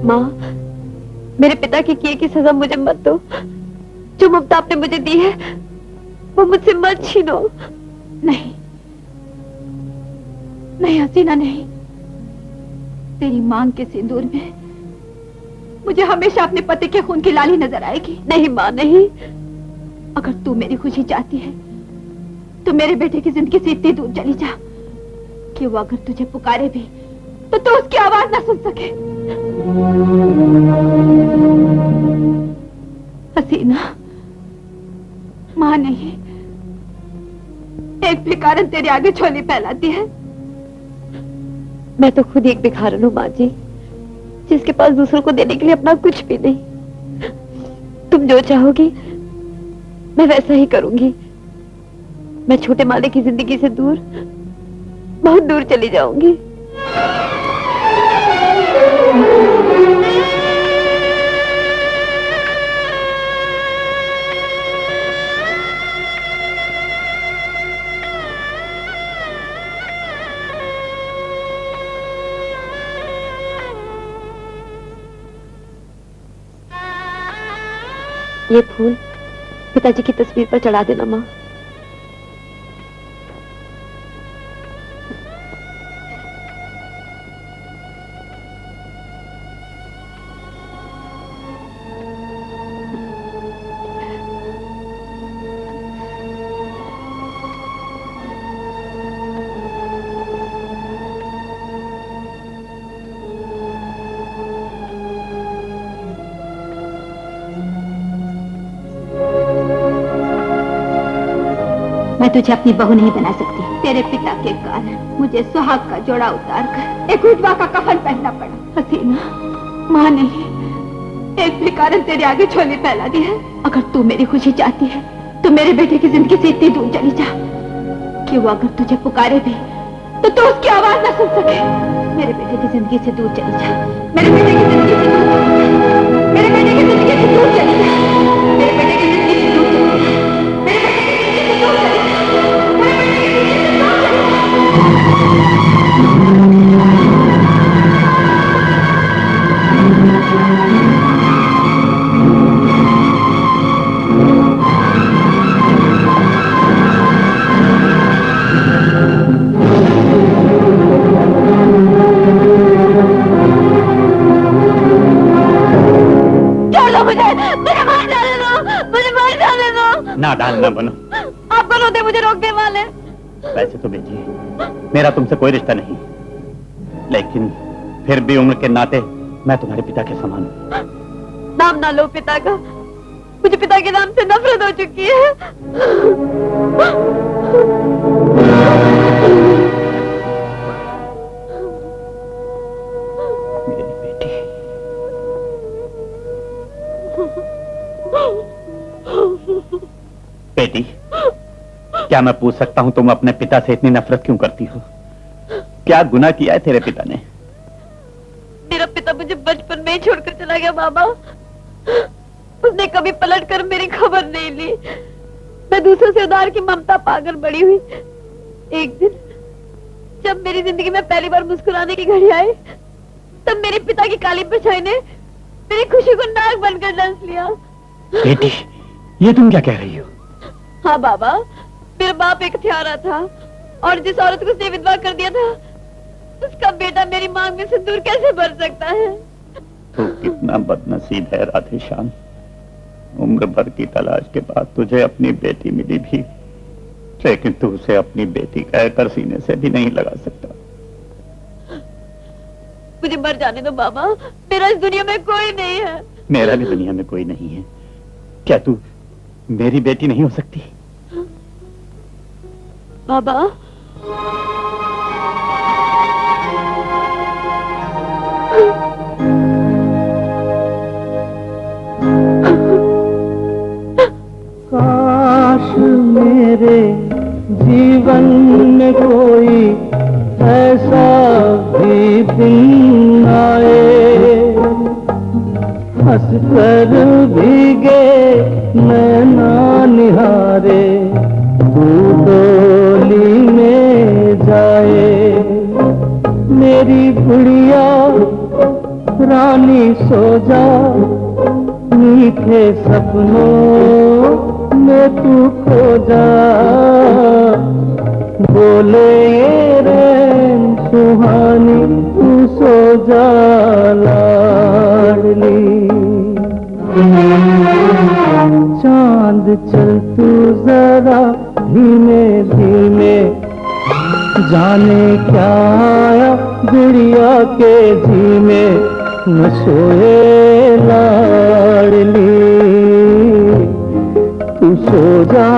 [SPEAKER 9] माँ, मेरे पिता के किए की सजा मुझे मत दो। जो ममता आपने मुझे दी है वो मुझसे मत छीनो। नहीं नहीं हसीना, नहीं। तेरी मांग के सिंदूर में मुझे हमेशा अपने पति के खून की लाली नजर आएगी। नहीं माँ, नहीं। अगर तू मेरी खुशी चाहती है तो मेरे बेटे की जिंदगी से इतनी दूर चली जा कि वो अगर तुझे पुकारे भी तो तू उसकी आवाज ना सुन सके। हसीना, माँ नहीं, एक भिखारन तेरे आगे झोली फैलाती है। मैं तो खुद एक भिखारन हूँ माँ जी, जिसके पास दूसरों को देने के लिए अपना कुछ भी नहीं। तुम जो चाहोगी मैं वैसा ही करूंगी। मैं छोटे माले की जिंदगी से दूर, बहुत दूर चली जाऊंगी। ये फूल पिताजी की तस्वीर पर चढ़ा देना माँ।
[SPEAKER 12] मैं तुझे अपनी बहू नहीं बना सकती। तेरे पिता के कारण मुझे सुहाग का जोड़ा उतार कर एक विधवा का कफन पहनना पड़ा। हसीना, माँ नहीं, एक बेकारन तेरे आगे झोली फैला दी है। अगर तू मेरी खुशी चाहती है तो मेरे बेटे की जिंदगी से इतनी दूर चली जा कि वो अगर तुझे पुकारे भी तो तू उसकी आवाज न सुन सके। मेरे बेटे की जिंदगी से दूर चली जा, मेरे बेटे की जिंदगी से दूर, मेरे बेटे की जिंदगी से दूर चली जा, मेरे बेटे की जिंदगी से दूर चली जा, मेरे बेटे की जिंदगी से दूर चली जा, मेरे बेटे की जिंदगी से दूर
[SPEAKER 1] नादान न बनो।
[SPEAKER 9] आप कौन होते मुझे रोकने वाले?
[SPEAKER 1] वैसे तो बेटी मेरा तुमसे कोई रिश्ता नहीं, लेकिन फिर भी उम्र के नाते मैं तुम्हारे पिता के समान हूँ।
[SPEAKER 9] नाम ना लो पिता का, मुझे पिता के नाम से नफरत हो चुकी है।
[SPEAKER 1] मेरी बेटी, बेटी क्या मैं पूछ सकता हूँ तुम अपने पिता से इतनी नफरत क्यों करती हो? क्या गुनाह किया है तेरे पिता ने?
[SPEAKER 9] मेरा पिता मुझे बचपन में ही छोड़कर चला गया बाबा। उसने कभी पलट कर मेरी खबर नहीं ली। मैं दूसरों से उधार की ममता पाकर बड़ी हुई। एक दिन जब मेरी जिंदगी में पहली बार मुस्कुराने की घड़ी आई, तब मेरे पिता की काली परछाई ने मेरी खुशी को नाक बनकर डंस लिया।
[SPEAKER 1] बेटी ये तुम क्या कह रही हो?
[SPEAKER 9] हाँ बाबा, मेरा बाप एक हत्यारा था और जिस औरत को उसने विधवा कर दिया था, उसका बेटा मेरी मांग में सिंदूर कैसे भर सकता है?
[SPEAKER 1] तू कितना बदनसीब है राधेश्याम। उम्र भर की तलाश के बाद तुझे अपनी बेटी मिली भी, लेकिन तू उसे अपनी बेटी कहकर सीने से भी नहीं लगा सकता।
[SPEAKER 9] मुझे मर जाने दो बाबा, मेरा इस दुनिया में कोई नहीं है।
[SPEAKER 1] मेरा भी दुनिया में कोई नहीं है। क्या तू मेरी बेटी नहीं हो सकती?
[SPEAKER 9] बाबा
[SPEAKER 13] काश मेरे जीवन में कोई ऐसा भी दिन आए, हंस कर भीगे नैना निहारे, तू डोली में जाए। मेरी गुड़िया रानी सो जा, मीठे सपनों में तू खो जा। बोले ये रैन सुहानी, तू सो जा लाडली। चांद चल तू जरा धीमे धीमे, जाने क्या आया गुड़िया के जी में। न सोए लाडली, तू सो जा।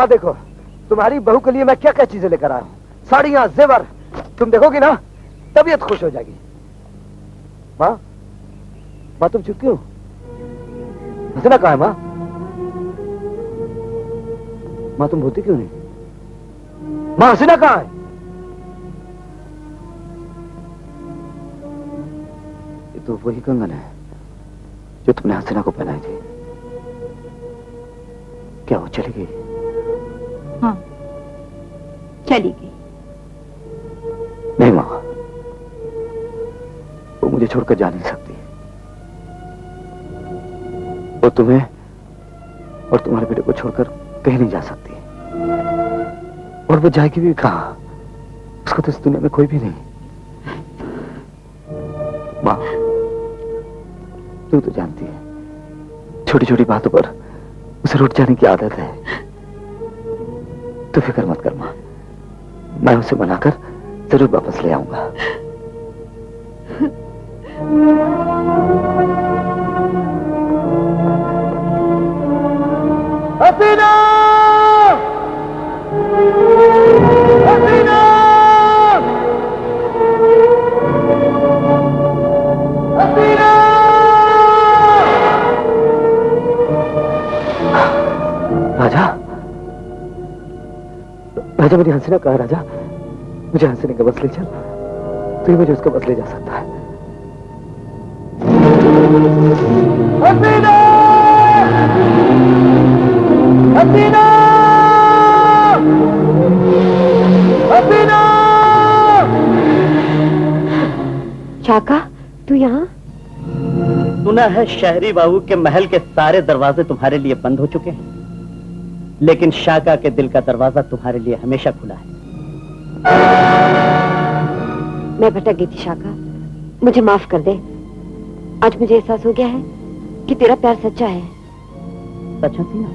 [SPEAKER 11] माँ देखो, तुम्हारी बहू के लिए मैं क्या क्या चीजें लेकर आया हूँ। साड़ियाँ, जेवर, तुम देखोगी ना तबीयत खुश हो जाएगी। माँ, माँ तुम चुप क्यों? हंसना कहाँ है माँ? माँ तुम बोलती क्यों नहीं? माँ हंसना कहाँ है? ये तो वही कंगन है जो तुमने हसीना को पहनाई थी। क्या वो चली गई?
[SPEAKER 9] हाँ, चली गई।
[SPEAKER 11] नहीं माँ, वो मुझे छोड़कर जा नहीं सकती। वो तुम्हें और तुम्हारे बेटे को छोड़कर कहीं नहीं जा सकती। और वो जाएगी भी कहाँ? उसका तो इस दुनिया में कोई भी नहीं। माँ, तू तो जानती है, छोटी छोटी बातों पर उसे रूठ जाने की आदत है। तू फिक्र मत कर माँ, मैं उसे मनाकर जरूर वापस ले आऊंगा। हसीना! हसीना! हसीना! राजा, राजा मेरी हसीना कहाँ है? राजा, मुझे हसीना का बस ले चल, तू ही मुझे उसका बस ले जा सकता है। हसीना! हसीना! हसीना!
[SPEAKER 9] शाका, तू यहाँ?
[SPEAKER 14] सुना है शहरी बाबू के महल के सारे दरवाजे तुम्हारे लिए बंद हो चुके हैं, लेकिन शाका के दिल का दरवाजा तुम्हारे लिए हमेशा खुला है।
[SPEAKER 9] मैं भटक गई थी शाका, मुझे माफ कर दे। आज मुझे एहसास हो गया है कि तेरा प्यार सच्चा है।
[SPEAKER 14] सच हसीना?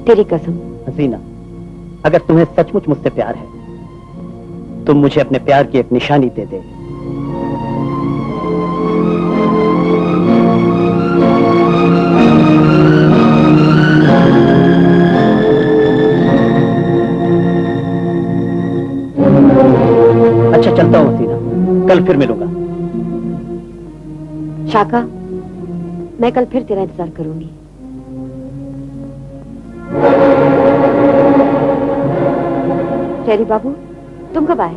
[SPEAKER 9] तेरी कसम।
[SPEAKER 14] हसीना, अगर तुम्हें सचमुच मुझसे प्यार है तुम मुझे अपने प्यार की एक निशानी दे दे। अच्छा चलता हूँ हसीना, कल फिर मिलूंगा।
[SPEAKER 9] शाका, मैं कल फिर तेरा इंतजार करूंगी। शहरी बाबू, तुम कब आए?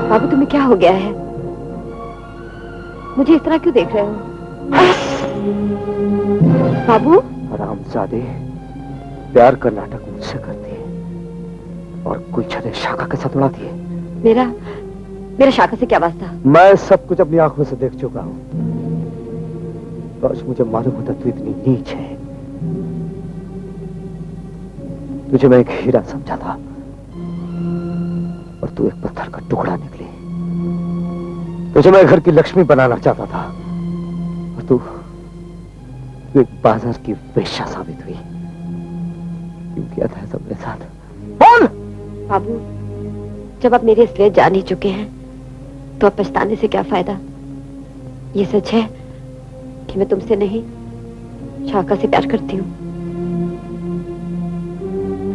[SPEAKER 9] बाबू तुम्हें क्या हो गया है? मुझे इस तरह क्यों देख रहे हो? बाबू, हरामजादे, प्यार का नाटक मुझसे करती है और कोई छड़े शाका के साथ उड़ाती है। मेरा शाका से क्या वास्ता? मैं सब कुछ अपनी आंखों से देख चुका हूँ। काश मुझे मालूम होता तू इतनी नीच है। तुझे मैं एक हीरा समझा था और तू एक पत्थर का टुकड़ा निकली। तुझे मैं घर की लक्ष्मी बनाना चाहता था और तू एक बाजार की वेश्या साबित हुई। क्यों किया था सब मेरे साथ? बोल! बाबू, जब आप मेरे इसलिए जान ही चुके हैं तो अब पछताने से क्या फायदा? ये सच है कि मैं तुमसे नहीं शाका से प्यार करती हूँ।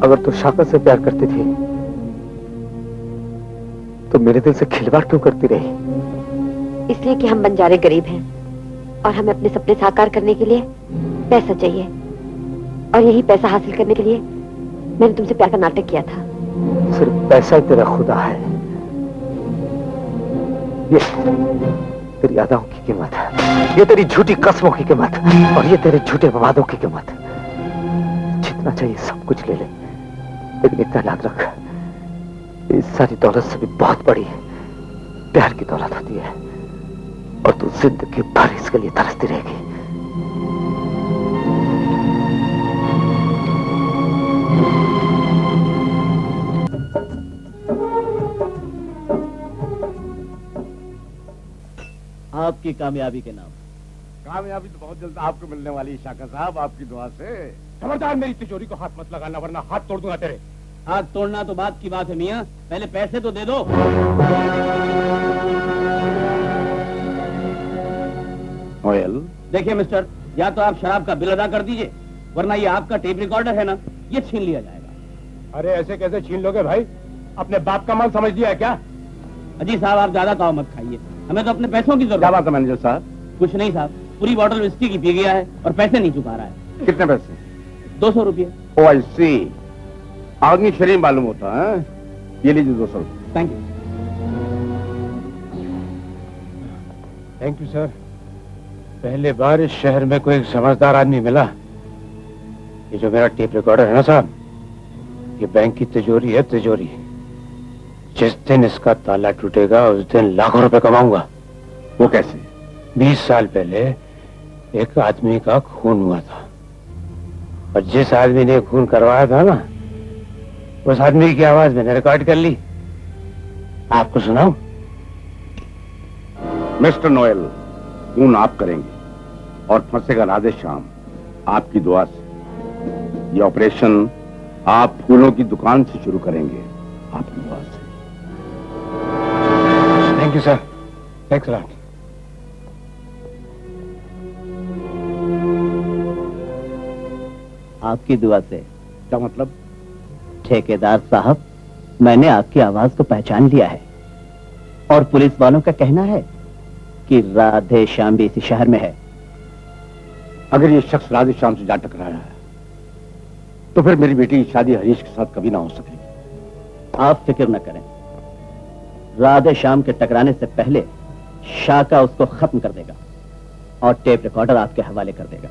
[SPEAKER 9] अगर तू शाका से प्यार करती थी तो मेरे दिल से खिलवाड़ क्यों करती रही? इसलिए कि हम बंजारे गरीब हैं और हमें अपने सपने साकार करने के लिए पैसा चाहिए, और यही पैसा हासिल करने के लिए मैंने तुमसे प्यार का नाटक किया था। सिर्फ पैसा ही तेरा खुदा है? ये तेरी अदाओं की कीमत है, ये तेरी झूठी कसमों की कीमत, और ये तेरे झूठे वादों की कीमत। जितना चाहिए सब कुछ ले ले, लेकिन इतना याद रख, इस सारी दौलत से भी बहुत बड़ी प्यार की दौलत होती है, और तू जिंदगी भर इसके लिए तरसती रहेगी।
[SPEAKER 14] आपकी कामयाबी के नाम।
[SPEAKER 2] कामयाबी तो बहुत जल्द आपको मिलने वाली है शाका साहब, आपकी दुआ से।
[SPEAKER 15] खबरदार मेरी तिजोरी को हाथ मत लगाना, वरना हाथ तोड़ दूंगा तेरे।
[SPEAKER 14] हाथ तोड़ना तो बात की बात है मियाँ, पहले पैसे तो दे दो।
[SPEAKER 2] नोएल,
[SPEAKER 6] देखिए मिस्टर, या तो आप शराब का बिल अदा कर दीजिए, वरना ये आपका टेप रिकॉर्डर है ना, ये छीन लिया जाएगा।
[SPEAKER 15] अरे ऐसे कैसे छीन लोगे भाई? अपने बाप का माल समझ लिया है क्या?
[SPEAKER 6] अजी साहब, आप ज्यादा ताव मत खाइए, हमें तो अपने पैसों की जरूरत।
[SPEAKER 2] क्या बात है मैनेजर साहब?
[SPEAKER 6] कुछ नहीं साहब, पूरी बोतल विस्की की पी गया है और पैसे नहीं चुका रहा है।
[SPEAKER 2] कितने पैसे?
[SPEAKER 6] 200 रुपये।
[SPEAKER 2] ओ आई सी, आदमी शरीफ मालूम होता है। ये लीजिए 200 रुपये।
[SPEAKER 6] Thank you.
[SPEAKER 15] Thank you sir. पहले बार इस शहर में कोई समझदार आदमी मिला। ये जो मेरा टेप रिकॉर्डर है ना साहब, ये बैंक की तिजोरी है, तिजोरी। जिस दिन इसका ताला टूटेगा उस दिन लाखों रुपए कमाऊंगा।
[SPEAKER 2] वो कैसे?
[SPEAKER 15] 20 साल पहले एक आदमी का खून हुआ था, और जिस आदमी ने खून करवाया था ना, उस आदमी की आवाज मैंने रिकॉर्ड कर ली। आपको सुनाऊं?
[SPEAKER 2] मिस्टर नोएल, खून आप करेंगे और फंसेगा राधे श्याम आपकी दुआ से। ये ऑपरेशन आप फूलों की दुकान से शुरू करेंगे आपकी दुआ से।
[SPEAKER 15] Thank you sir, thanks lot.
[SPEAKER 14] आपकी दुआ से?
[SPEAKER 2] क्या मतलब?
[SPEAKER 14] ठेकेदार साहब, मैंने आपकी आवाज को पहचान लिया है और पुलिस वालों का कहना है कि राधे श्याम भी इसी शहर में है।
[SPEAKER 2] अगर ये शख्स राधे श्याम से जा टकराया है तो फिर मेरी बेटी की शादी हरीश के साथ कभी ना हो सकेगी।
[SPEAKER 14] आप फिक्र न करें, राधे श्याम के टकराने से पहले शाका उसको खत्म कर देगा और टेप रिकॉर्डर आपके हवाले कर देगा।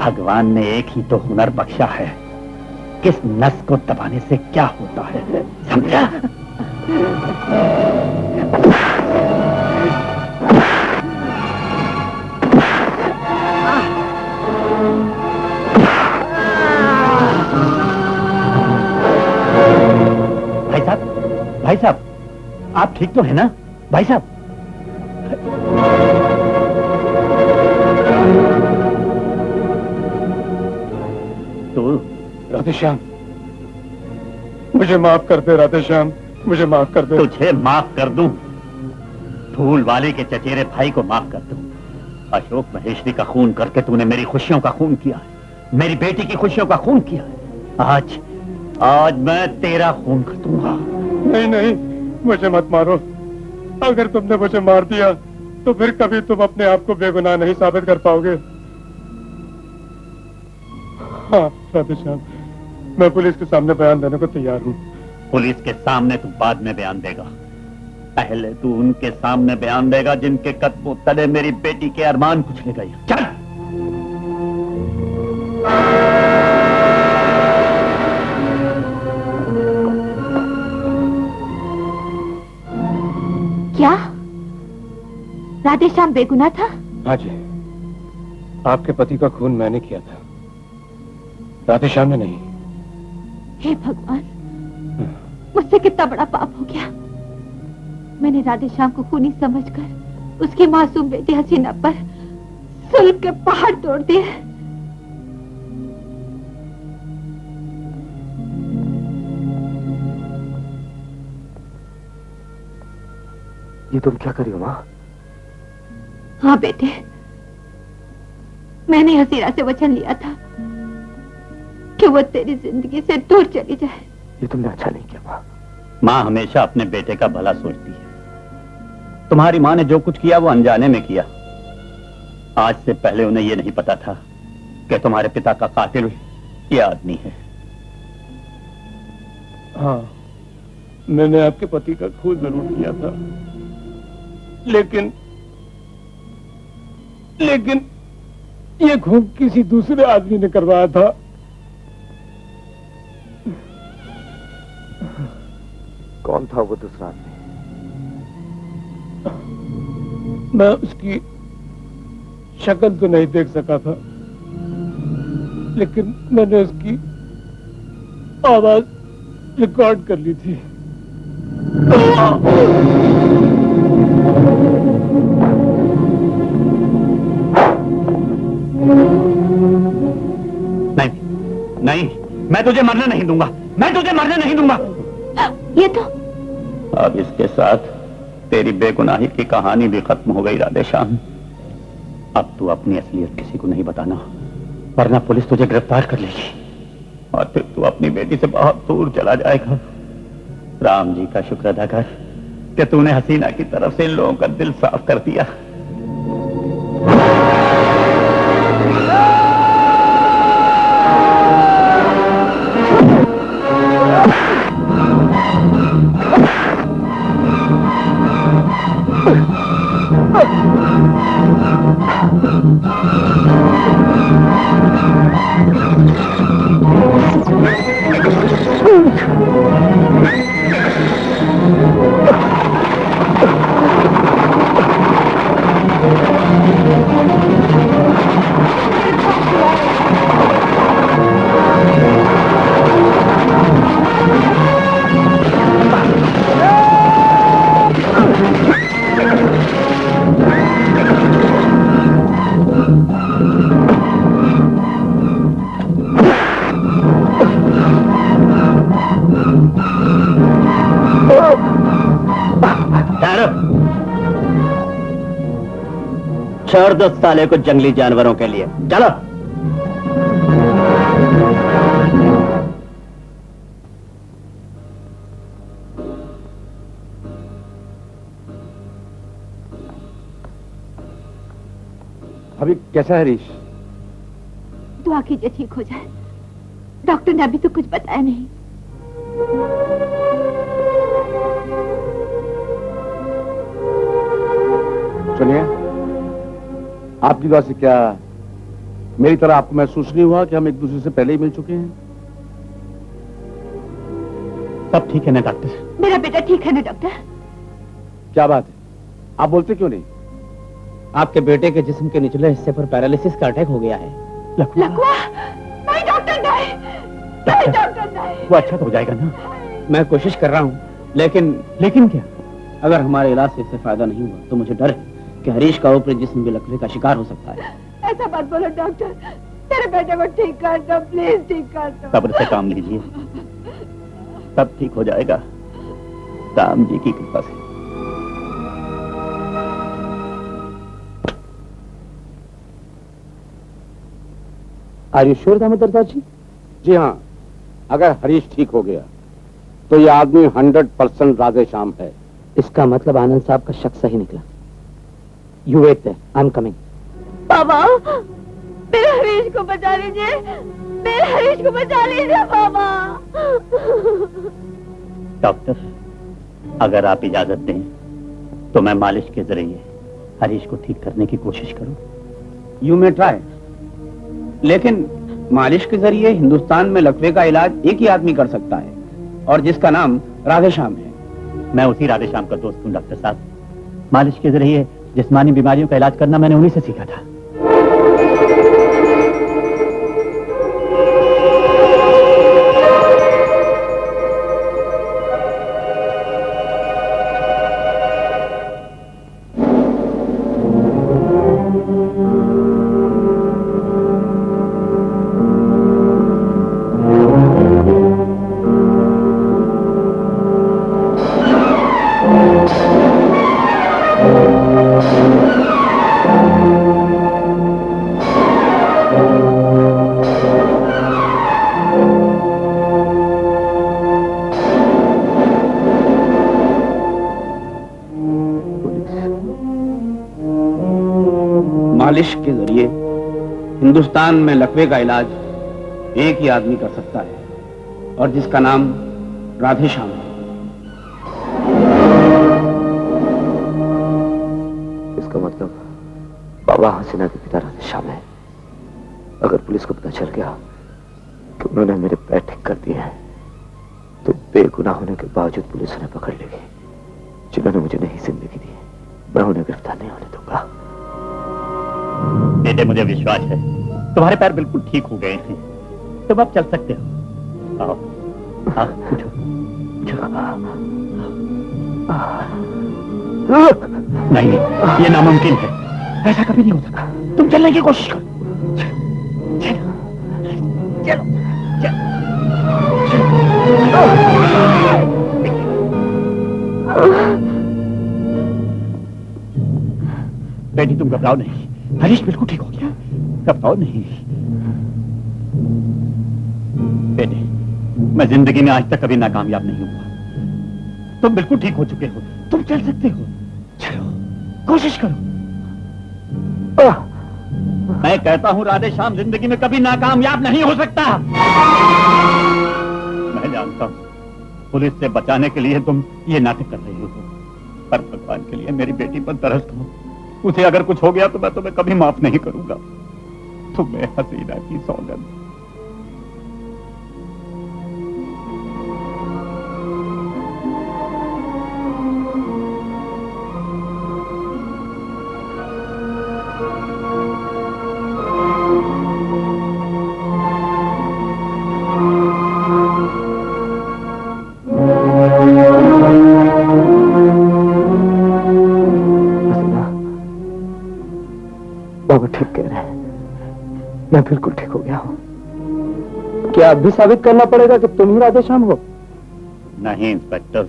[SPEAKER 14] भगवान ने एक ही तो हुनर बख्शा है, किस नस को दबाने से क्या होता है, समझा? भाई साहब, आप ठीक तो है ना? भाई साहब,
[SPEAKER 15] राधेश्याम, मुझे माफ कर दे राधेश्याम, मुझे माफ कर दे।
[SPEAKER 1] तुझे माफ कर दूं? धूल वाले के चचेरे भाई को माफ कर दूं? अशोक महेश्वरी का खून करके तूने मेरी खुशियों का खून किया है, मेरी बेटी की खुशियों का खून किया है। आज मैं तेरा खून कर दूंगा।
[SPEAKER 15] नहीं नहीं, मुझे मत मारो। अगर तुमने मुझे मार दिया तो फिर कभी तुम अपने आप को बेगुनाह नहीं साबित कर पाओगे। हाँ राधेश्याम, मैं पुलिस के सामने बयान देने को तैयार हूँ।
[SPEAKER 1] पुलिस के सामने तू बाद में बयान देगा, पहले तू उनके सामने बयान देगा जिनके कदमों तले मेरी बेटी के अरमान कुचले गए। चल।
[SPEAKER 12] क्या राधेश्याम बेगुनाह था?
[SPEAKER 15] हाँ जी, आपके पति का खून मैंने किया था, राधेश्याम ने नहीं।
[SPEAKER 12] हे भगवान, मुझसे कितना बड़ा पाप हो गया। मैंने राधेश्याम को खूनी समझकर उसकी मासूम बेटी हसीना पर सुल्क के पहाड़ तोड़ दिए।
[SPEAKER 11] ये तुम क्या करी हो माँ?
[SPEAKER 3] हाँ बेटे, मैंने हसीना से वचन लिया था कि वो तेरी जिंदगी से दूर चली जाए।
[SPEAKER 15] ये तुमने अच्छा नहीं किया माँ।
[SPEAKER 1] माँ हमेशा अपने बेटे का भला सोचती है। तुम्हारी माँ ने जो कुछ किया वो अनजाने में किया। आज से पहले उन्हें ये नहीं पता था कि तुम्हारे पिता का कातिल ये आदमी है।
[SPEAKER 15] हाँ, मैंने आपके पति का खून जरूर किया था, लेकिन ये खून किसी दूसरे आदमी ने करवाया था।
[SPEAKER 11] कौन था वो दूसरा आदमी?
[SPEAKER 15] मैं उसकी शक्ल तो नहीं देख सका था, लेकिन मैंने उसकी आवाज रिकॉर्ड कर ली थी।
[SPEAKER 1] नहीं, नहीं, मैं तुझे मरने नहीं दूंगा, मैं तुझे मरने नहीं दूंगा।
[SPEAKER 3] ये तो
[SPEAKER 1] अब इसके साथ तेरी बेगुनाही की कहानी भी खत्म हो गई राधेश्याम। अब तू अपनी असलियत किसी को नहीं बताना, वरना पुलिस तुझे गिरफ्तार कर लेगी और फिर तू अपनी बेटी से बहुत दूर चला जाएगा। राम जी का शुक्र अदा कर कि तूने हसीना की तरफ से इन लोगों का दिल साफ कर दिया।
[SPEAKER 14] छोड़ दो साले को जंगली जानवरों के लिए। चलो।
[SPEAKER 15] अभी कैसा है हरीश?
[SPEAKER 3] दुआ कीजिए ठीक हो जाए। डॉक्टर ने अभी तो कुछ बताया नहीं।
[SPEAKER 5] सुनिए, आपकी दुआ से क्या मेरी तरह आपको महसूस नहीं हुआ कि हम एक दूसरे से पहले ही मिल चुके हैं?
[SPEAKER 1] सब ठीक है ना डॉक्टर?
[SPEAKER 3] मेरा बेटा ठीक है ना डॉक्टर?
[SPEAKER 5] क्या बात है, आप बोलते क्यों नहीं?
[SPEAKER 16] आपके बेटे के जिस्म के निचले हिस्से पर पैरालिसिस का अटैक हो गया है।
[SPEAKER 3] लकवा? नहीं डॉक्टर नहीं, नहीं डॉक्टर नहीं।
[SPEAKER 1] वो अच्छा तो हो जाएगा ना?
[SPEAKER 16] मैं कोशिश कर रहा हूँ,
[SPEAKER 1] लेकिन क्या?
[SPEAKER 16] अगर हमारे इलाज से इससे फायदा नहीं हुआ तो मुझे डर है कि हरीश का ऊपरी जिस्म भी लकवे का शिकार हो सकता है।
[SPEAKER 3] ऐसा मत बोलो डॉक्टर, तेरे बेटे को ठीक कर दो, प्लीज ठीक कर दो।
[SPEAKER 1] सब्र से काम लीजिए, सब ठीक हो जाएगा राम जी की कृपा से।
[SPEAKER 5] आर यू श्योर दामोदर जी? जी हाँ, अगर हरीश ठीक हो गया तो ये आदमी 100% राधेश्याम है।
[SPEAKER 16] इसका मतलब आनंद साहब का शक सही निकला। You wait there, I am coming.
[SPEAKER 3] बाबा, मेरे हरीश को बचा लीजिए, मेरे हरीश को बचा लीजिए बाबा।
[SPEAKER 1] डॉक्टर, अगर आप इजाजत दें तो मैं मालिश के जरिए हरीश को ठीक करने की कोशिश करूं।
[SPEAKER 16] यू मे ट्राई, लेकिन मालिश के जरिए हिंदुस्तान में लकवे का इलाज एक ही आदमी कर सकता है, और जिसका नाम राधेश्याम है।
[SPEAKER 1] मैं उसी राधेश्याम का दोस्त हूं डॉक्टर साहब। मालिश के जरिए जिस्मानी बीमारियों का इलाज करना मैंने उन्हीं से सीखा था।
[SPEAKER 16] मालिश के जरिए हिंदुस्तान में लकवे का इलाज एक ही आदमी कर सकता है, और जिसका नाम राधेश्याम है।
[SPEAKER 17] इसका मतलब बाबा हसीना के पिता राधेश्याम है। अगर पुलिस को पता चल गया कि उन्होंने मेरे पैर ठीक कर दिए हैं, तो बेगुनाह होने के बावजूद पुलिस उन्हें पकड़ लेगी। जिन्होंने मुझे नहीं जिंदगी दी, मैं उन्हें गिरफ्तार नहीं होने दूंगा।
[SPEAKER 1] बेटे, मुझे विश्वास है तुम्हारे पैर बिल्कुल ठीक हो गए हैं, तुम अब चल सकते हो। आओ, आओ, उठो। नहीं, ये नामुमकिन है, ऐसा कभी नहीं हो सकता। तुम चलने की कोशिश करो। चलो, बेटी तुम घबराओ नहीं, हरीश बिल्कुल ठीक हो गया, घबराओ नहीं। बेटे, मैं जिंदगी में आज तक कभी नाकामयाब नहीं हुआ, तुम बिल्कुल ठीक हो चुके हो, तुम चल सकते हो। चलो, कोशिश करो। मैं कहता हूं राधेश्याम जिंदगी में कभी नाकामयाब नहीं हो सकता। मैं जानता हूं पुलिस से बचाने के लिए तुम ये नाटक कर रही हो, पर भगवान के लिए मेरी बेटी पर तरस दो। उसे अगर कुछ हो गया तो मैं तुम्हें कभी माफ नहीं करूंगा। तुम्हें हसीना की सौगंध।
[SPEAKER 17] ठीक कह रहे हैं, मैं बिल्कुल ठीक हो गया हूं।
[SPEAKER 16] क्या अब भी साबित करना पड़ेगा कि तुम ही राधेश्याम हो?
[SPEAKER 1] नहीं इंस्पेक्टर,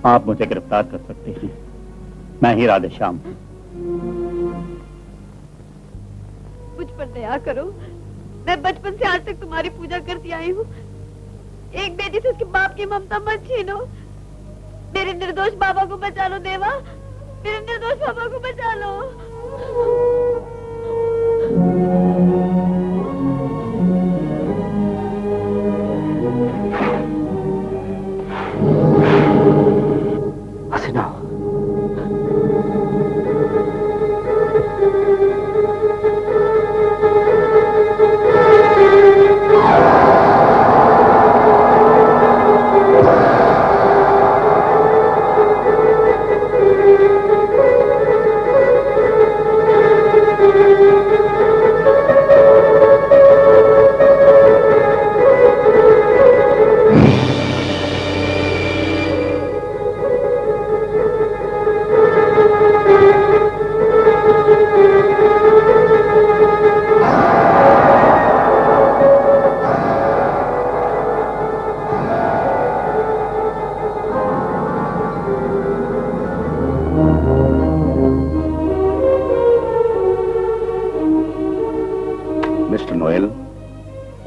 [SPEAKER 1] आप मुझे गिरफ्तार कर सकते हैं, मैं ही राधेश्याम हूं।
[SPEAKER 9] मुझ पर दया करो, मैं बचपन से आज तक तुम्हारी पूजा करती आई हूँ। एक बेटी से उसके बाप की ममता मत छीनो। मेरे निर्दोष बाबा को बचा लो देवा, मेरे निर्दोष बाबा को बचा लो।
[SPEAKER 17] हसीना,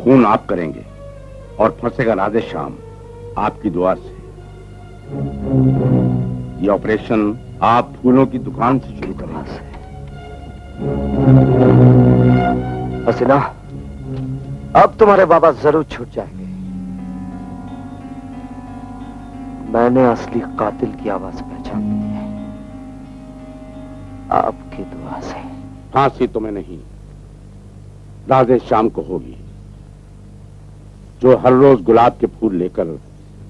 [SPEAKER 2] खून आप करेंगे और फंसेगा राधेश्याम आपकी दुआ से। ये ऑपरेशन आप फूलों की दुकान से शुरू करेंगे।
[SPEAKER 17] हसीना, अब तुम्हारे बाबा जरूर छूट जाएंगे। मैंने असली कातिल की आवाज पहचान ली है, आपकी दुआ से।
[SPEAKER 2] फांसी तुम्हें नहीं, राधेश्याम को होगी, जो हर रोज गुलाब के फूल लेकर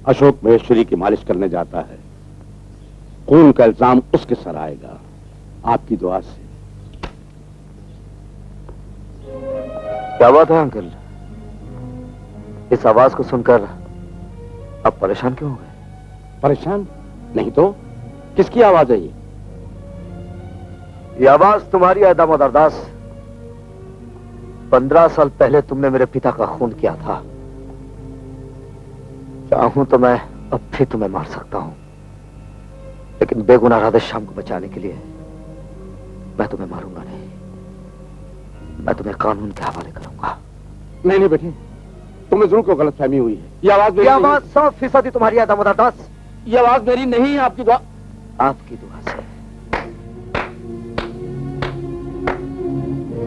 [SPEAKER 2] अशोक महेश्वरी की मालिश करने जाता है। खून का इल्जाम उसके सर आएगा, आपकी दुआ से।
[SPEAKER 17] क्या बात है अंकल, इस आवाज को सुनकर आप परेशान क्यों हो गए?
[SPEAKER 2] परेशान नहीं तो किसकी आवाज है
[SPEAKER 17] ये आवाज तुम्हारी है दामोदर दास। 15 साल पहले तुमने मेरे पिता का खून किया था। चाहूं तो मैं अब भी तुम्हें मार सकता हूं, लेकिन बेगुनाह राधेश्याम को बचाने के लिए मैं तुम्हें मारूंगा नहीं। मैं तुम्हें कानून के हवाले करूंगा।
[SPEAKER 2] नहीं नहीं बेटे, तुम्हें जरूर कोई गलतफहमी हुई है। ये आवाज
[SPEAKER 17] 100% तुम्हारी है दामोदर दास।
[SPEAKER 2] ये आवाज मेरी नहीं है, आपकी दुआ।
[SPEAKER 17] आपकी दुआ से।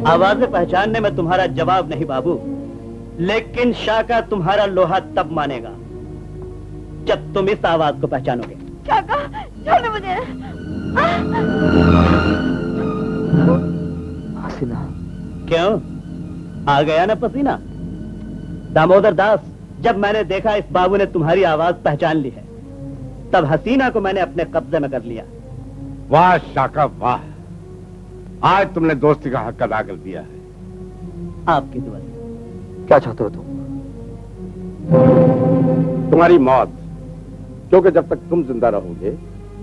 [SPEAKER 14] आवाजें पहचानने में तुम्हारा जवाब नहीं बाबू, लेकिन शाका तुम्हारा लोहा तब मानेगा जब तुम इस आवाज को पहचानोगे।
[SPEAKER 12] शाका, छोड़ मुझे।
[SPEAKER 17] हसीना।
[SPEAKER 14] क्यों, आ गया ना पसीना? दामोदर दास, जब मैंने देखा इस बाबू ने तुम्हारी आवाज पहचान ली है, तब हसीना को मैंने अपने कब्जे में कर लिया।
[SPEAKER 2] वाह शाका वाह, आज तुमने दोस्ती का हक अदा कर दिया है।
[SPEAKER 14] आपकी दुआ।
[SPEAKER 17] क्या चाहते हो तुम?
[SPEAKER 2] तुम्हारी मौत, क्योंकि जब तक तुम जिंदा रहोगे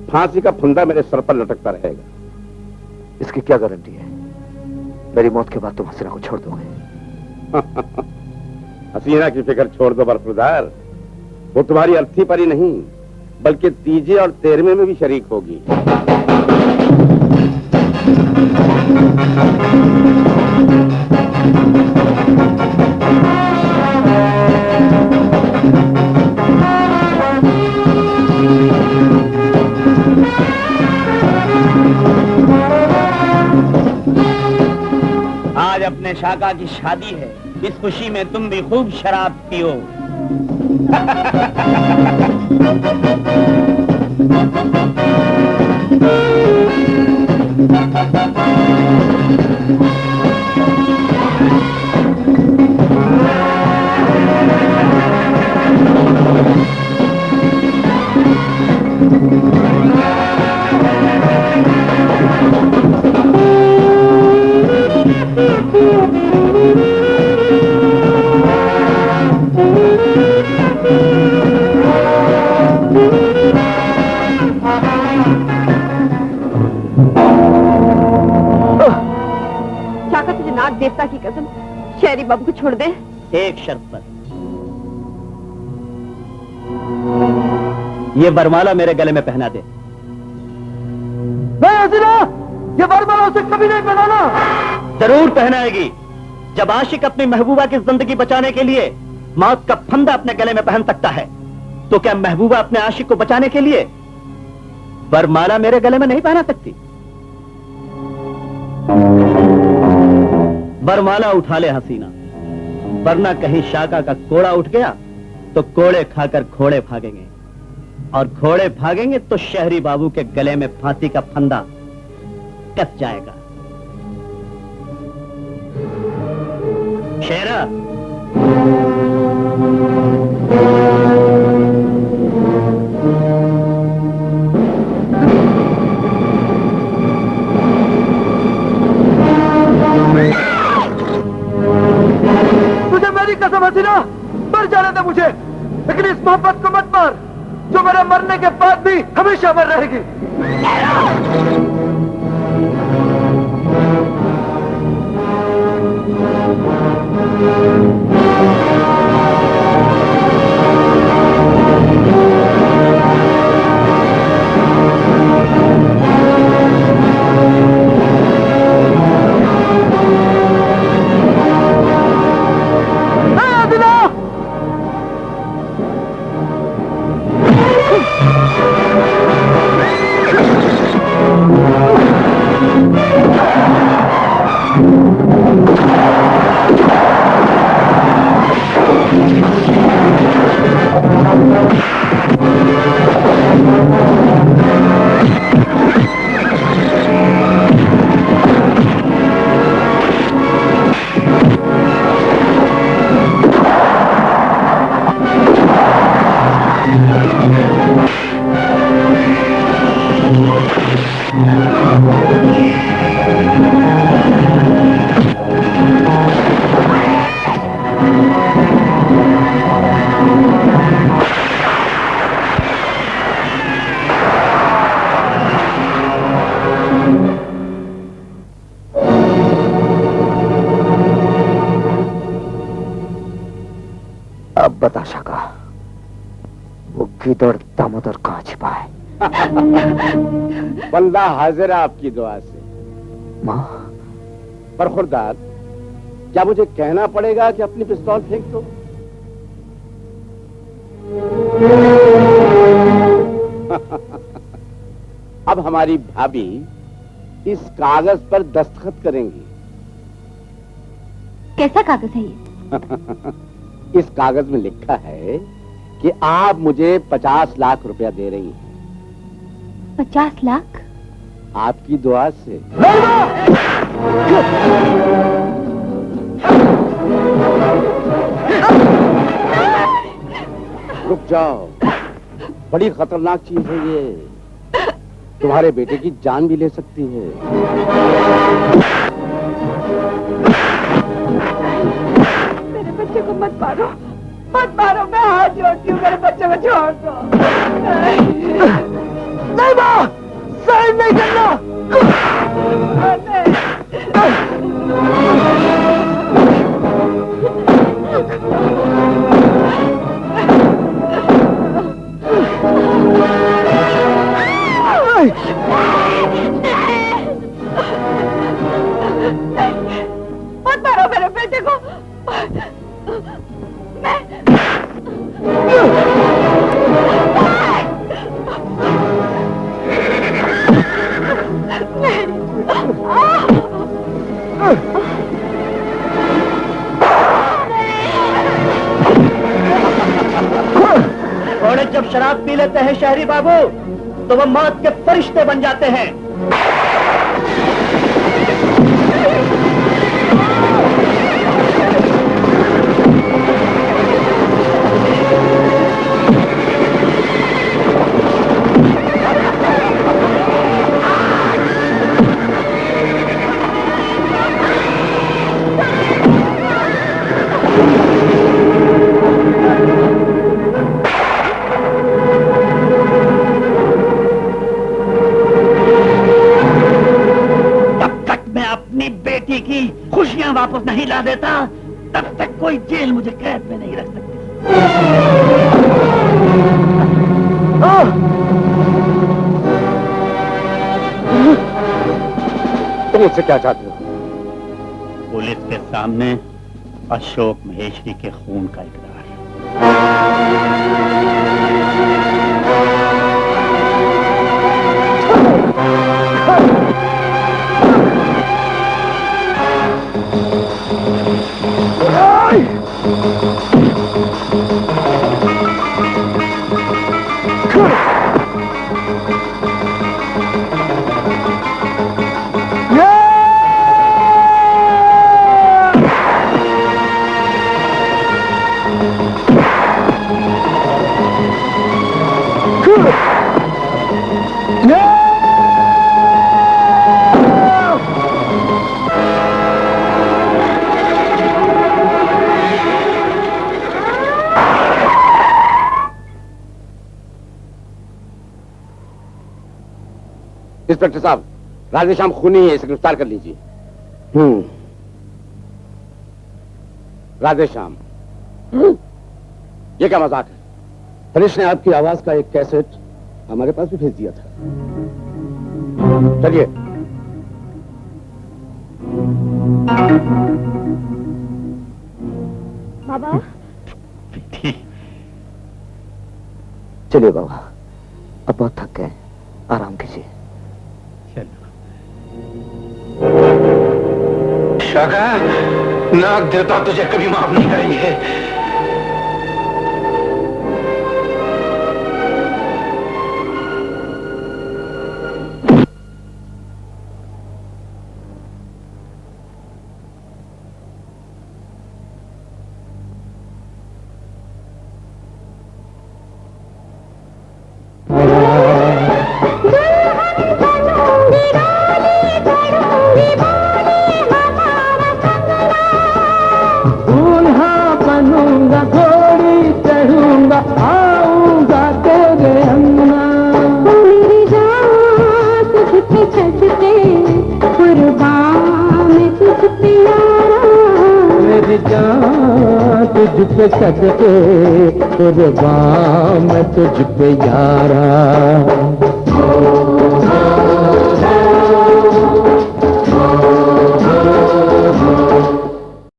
[SPEAKER 2] फांसी का फंदा मेरे सर पर लटकता रहेगा।
[SPEAKER 17] इसकी क्या गारंटी है? मेरी मौत के बाद तुम हसीना को छोड़ दोगे?
[SPEAKER 2] हसीना की फिक्र छोड़ दो बरखुरदार, वो तुम्हारी अर्थी पर ही नहीं बल्कि तीजे और तेरहवें में भी शरीक होगी।
[SPEAKER 16] आज अपने शाका की शादी है, इस खुशी में तुम भी खूब शराब पियो।
[SPEAKER 9] देवता की कसम, शहरी बाबू को छोड़ दे।
[SPEAKER 14] एक शर्त पर। ये वरमाला मेरे गले में पहना दे।
[SPEAKER 10] नहीं हसीना, ये वरमाला उसे कभी नहीं पहनाना।
[SPEAKER 14] जरूर पहनाएगी। जब आशिक अपनी महबूबा की जिंदगी बचाने के लिए मौत का फंदा अपने गले में पहन सकता है, तो क्या महबूबा अपने आशिक को बचाने के लिए वरमाला मेरे गले में नहीं पहना सकती? वरमाला उठा ले हसीना, वरना कहीं शाका का कोड़ा उठ गया तो कोड़े खाकर घोड़े भागेंगे, और घोड़े भागेंगे तो शहरी बाबू के गले में फांसी का फंदा कस जाएगा। शेरा,
[SPEAKER 10] कसम हसीना, मर जाने दे मुझे, लेकिन इस मोहब्बत को मत मार जो मेरे मरने के बाद भी हमेशा मर रहेगी।
[SPEAKER 17] अब बता शाका, वो गिदड़ दामोदर कहाँ छिपा है?
[SPEAKER 2] बंदा हाजिर है आपकी दुआ से।
[SPEAKER 17] माँ,
[SPEAKER 2] बरखुरदार, क्या मुझे कहना पड़ेगा कि अपनी पिस्तौल फेंक दो? अब हमारी भाभी इस कागज पर दस्तखत करेंगी
[SPEAKER 9] कैसा कागज है ये?
[SPEAKER 5] इस कागज में लिखा है कि आप मुझे 50 लाख रुपया दे रही हैं।
[SPEAKER 9] 50 लाख?
[SPEAKER 5] आपकी दुआ से। रुक जाओ, बड़ी खतरनाक चीज है ये, तुम्हारे बेटे की जान भी ले सकती है।
[SPEAKER 3] मेरे बच्चे को मत मारो, मत मारो, मैं हाथ जोड़ती हूँ, मेरे बच्चे को छोड़ दो।
[SPEAKER 11] नहीं माँ, साइन नहीं करना।
[SPEAKER 3] मत मारो मेरे बेटे को।
[SPEAKER 14] घोड़े जब शराब पी लेते हैं शहरी बाबू, तो वो मौत के फरिश्ते बन जाते हैं। की खुशियां वापस नहीं ला देता, तब तक कोई जेल मुझे कैद में नहीं रख सकती।
[SPEAKER 5] तुम मुझसे क्या चाहते हो?
[SPEAKER 1] पुलिस के सामने अशोक महेश्वरी के खून का इकरार।
[SPEAKER 5] इंस्पेक्टर साहब, राधेश्याम खूनी है, इसे गिरफ्तार कर लीजिए। राधेश्याम, ये क्या मजाक है? पुलिस ने आपकी आवाज का एक कैसेट हमारे पास भी भेज दिया था। चलिए।
[SPEAKER 12] बाबा,
[SPEAKER 17] चलिए बाबा, अब बहुत थक गए, आराम कीजिए।
[SPEAKER 15] शाका, नाग देवता तुझे कभी माफ नहीं करेंगे।
[SPEAKER 13] तुझ पे सदके कुर्बान मैं तुझ पे यारा।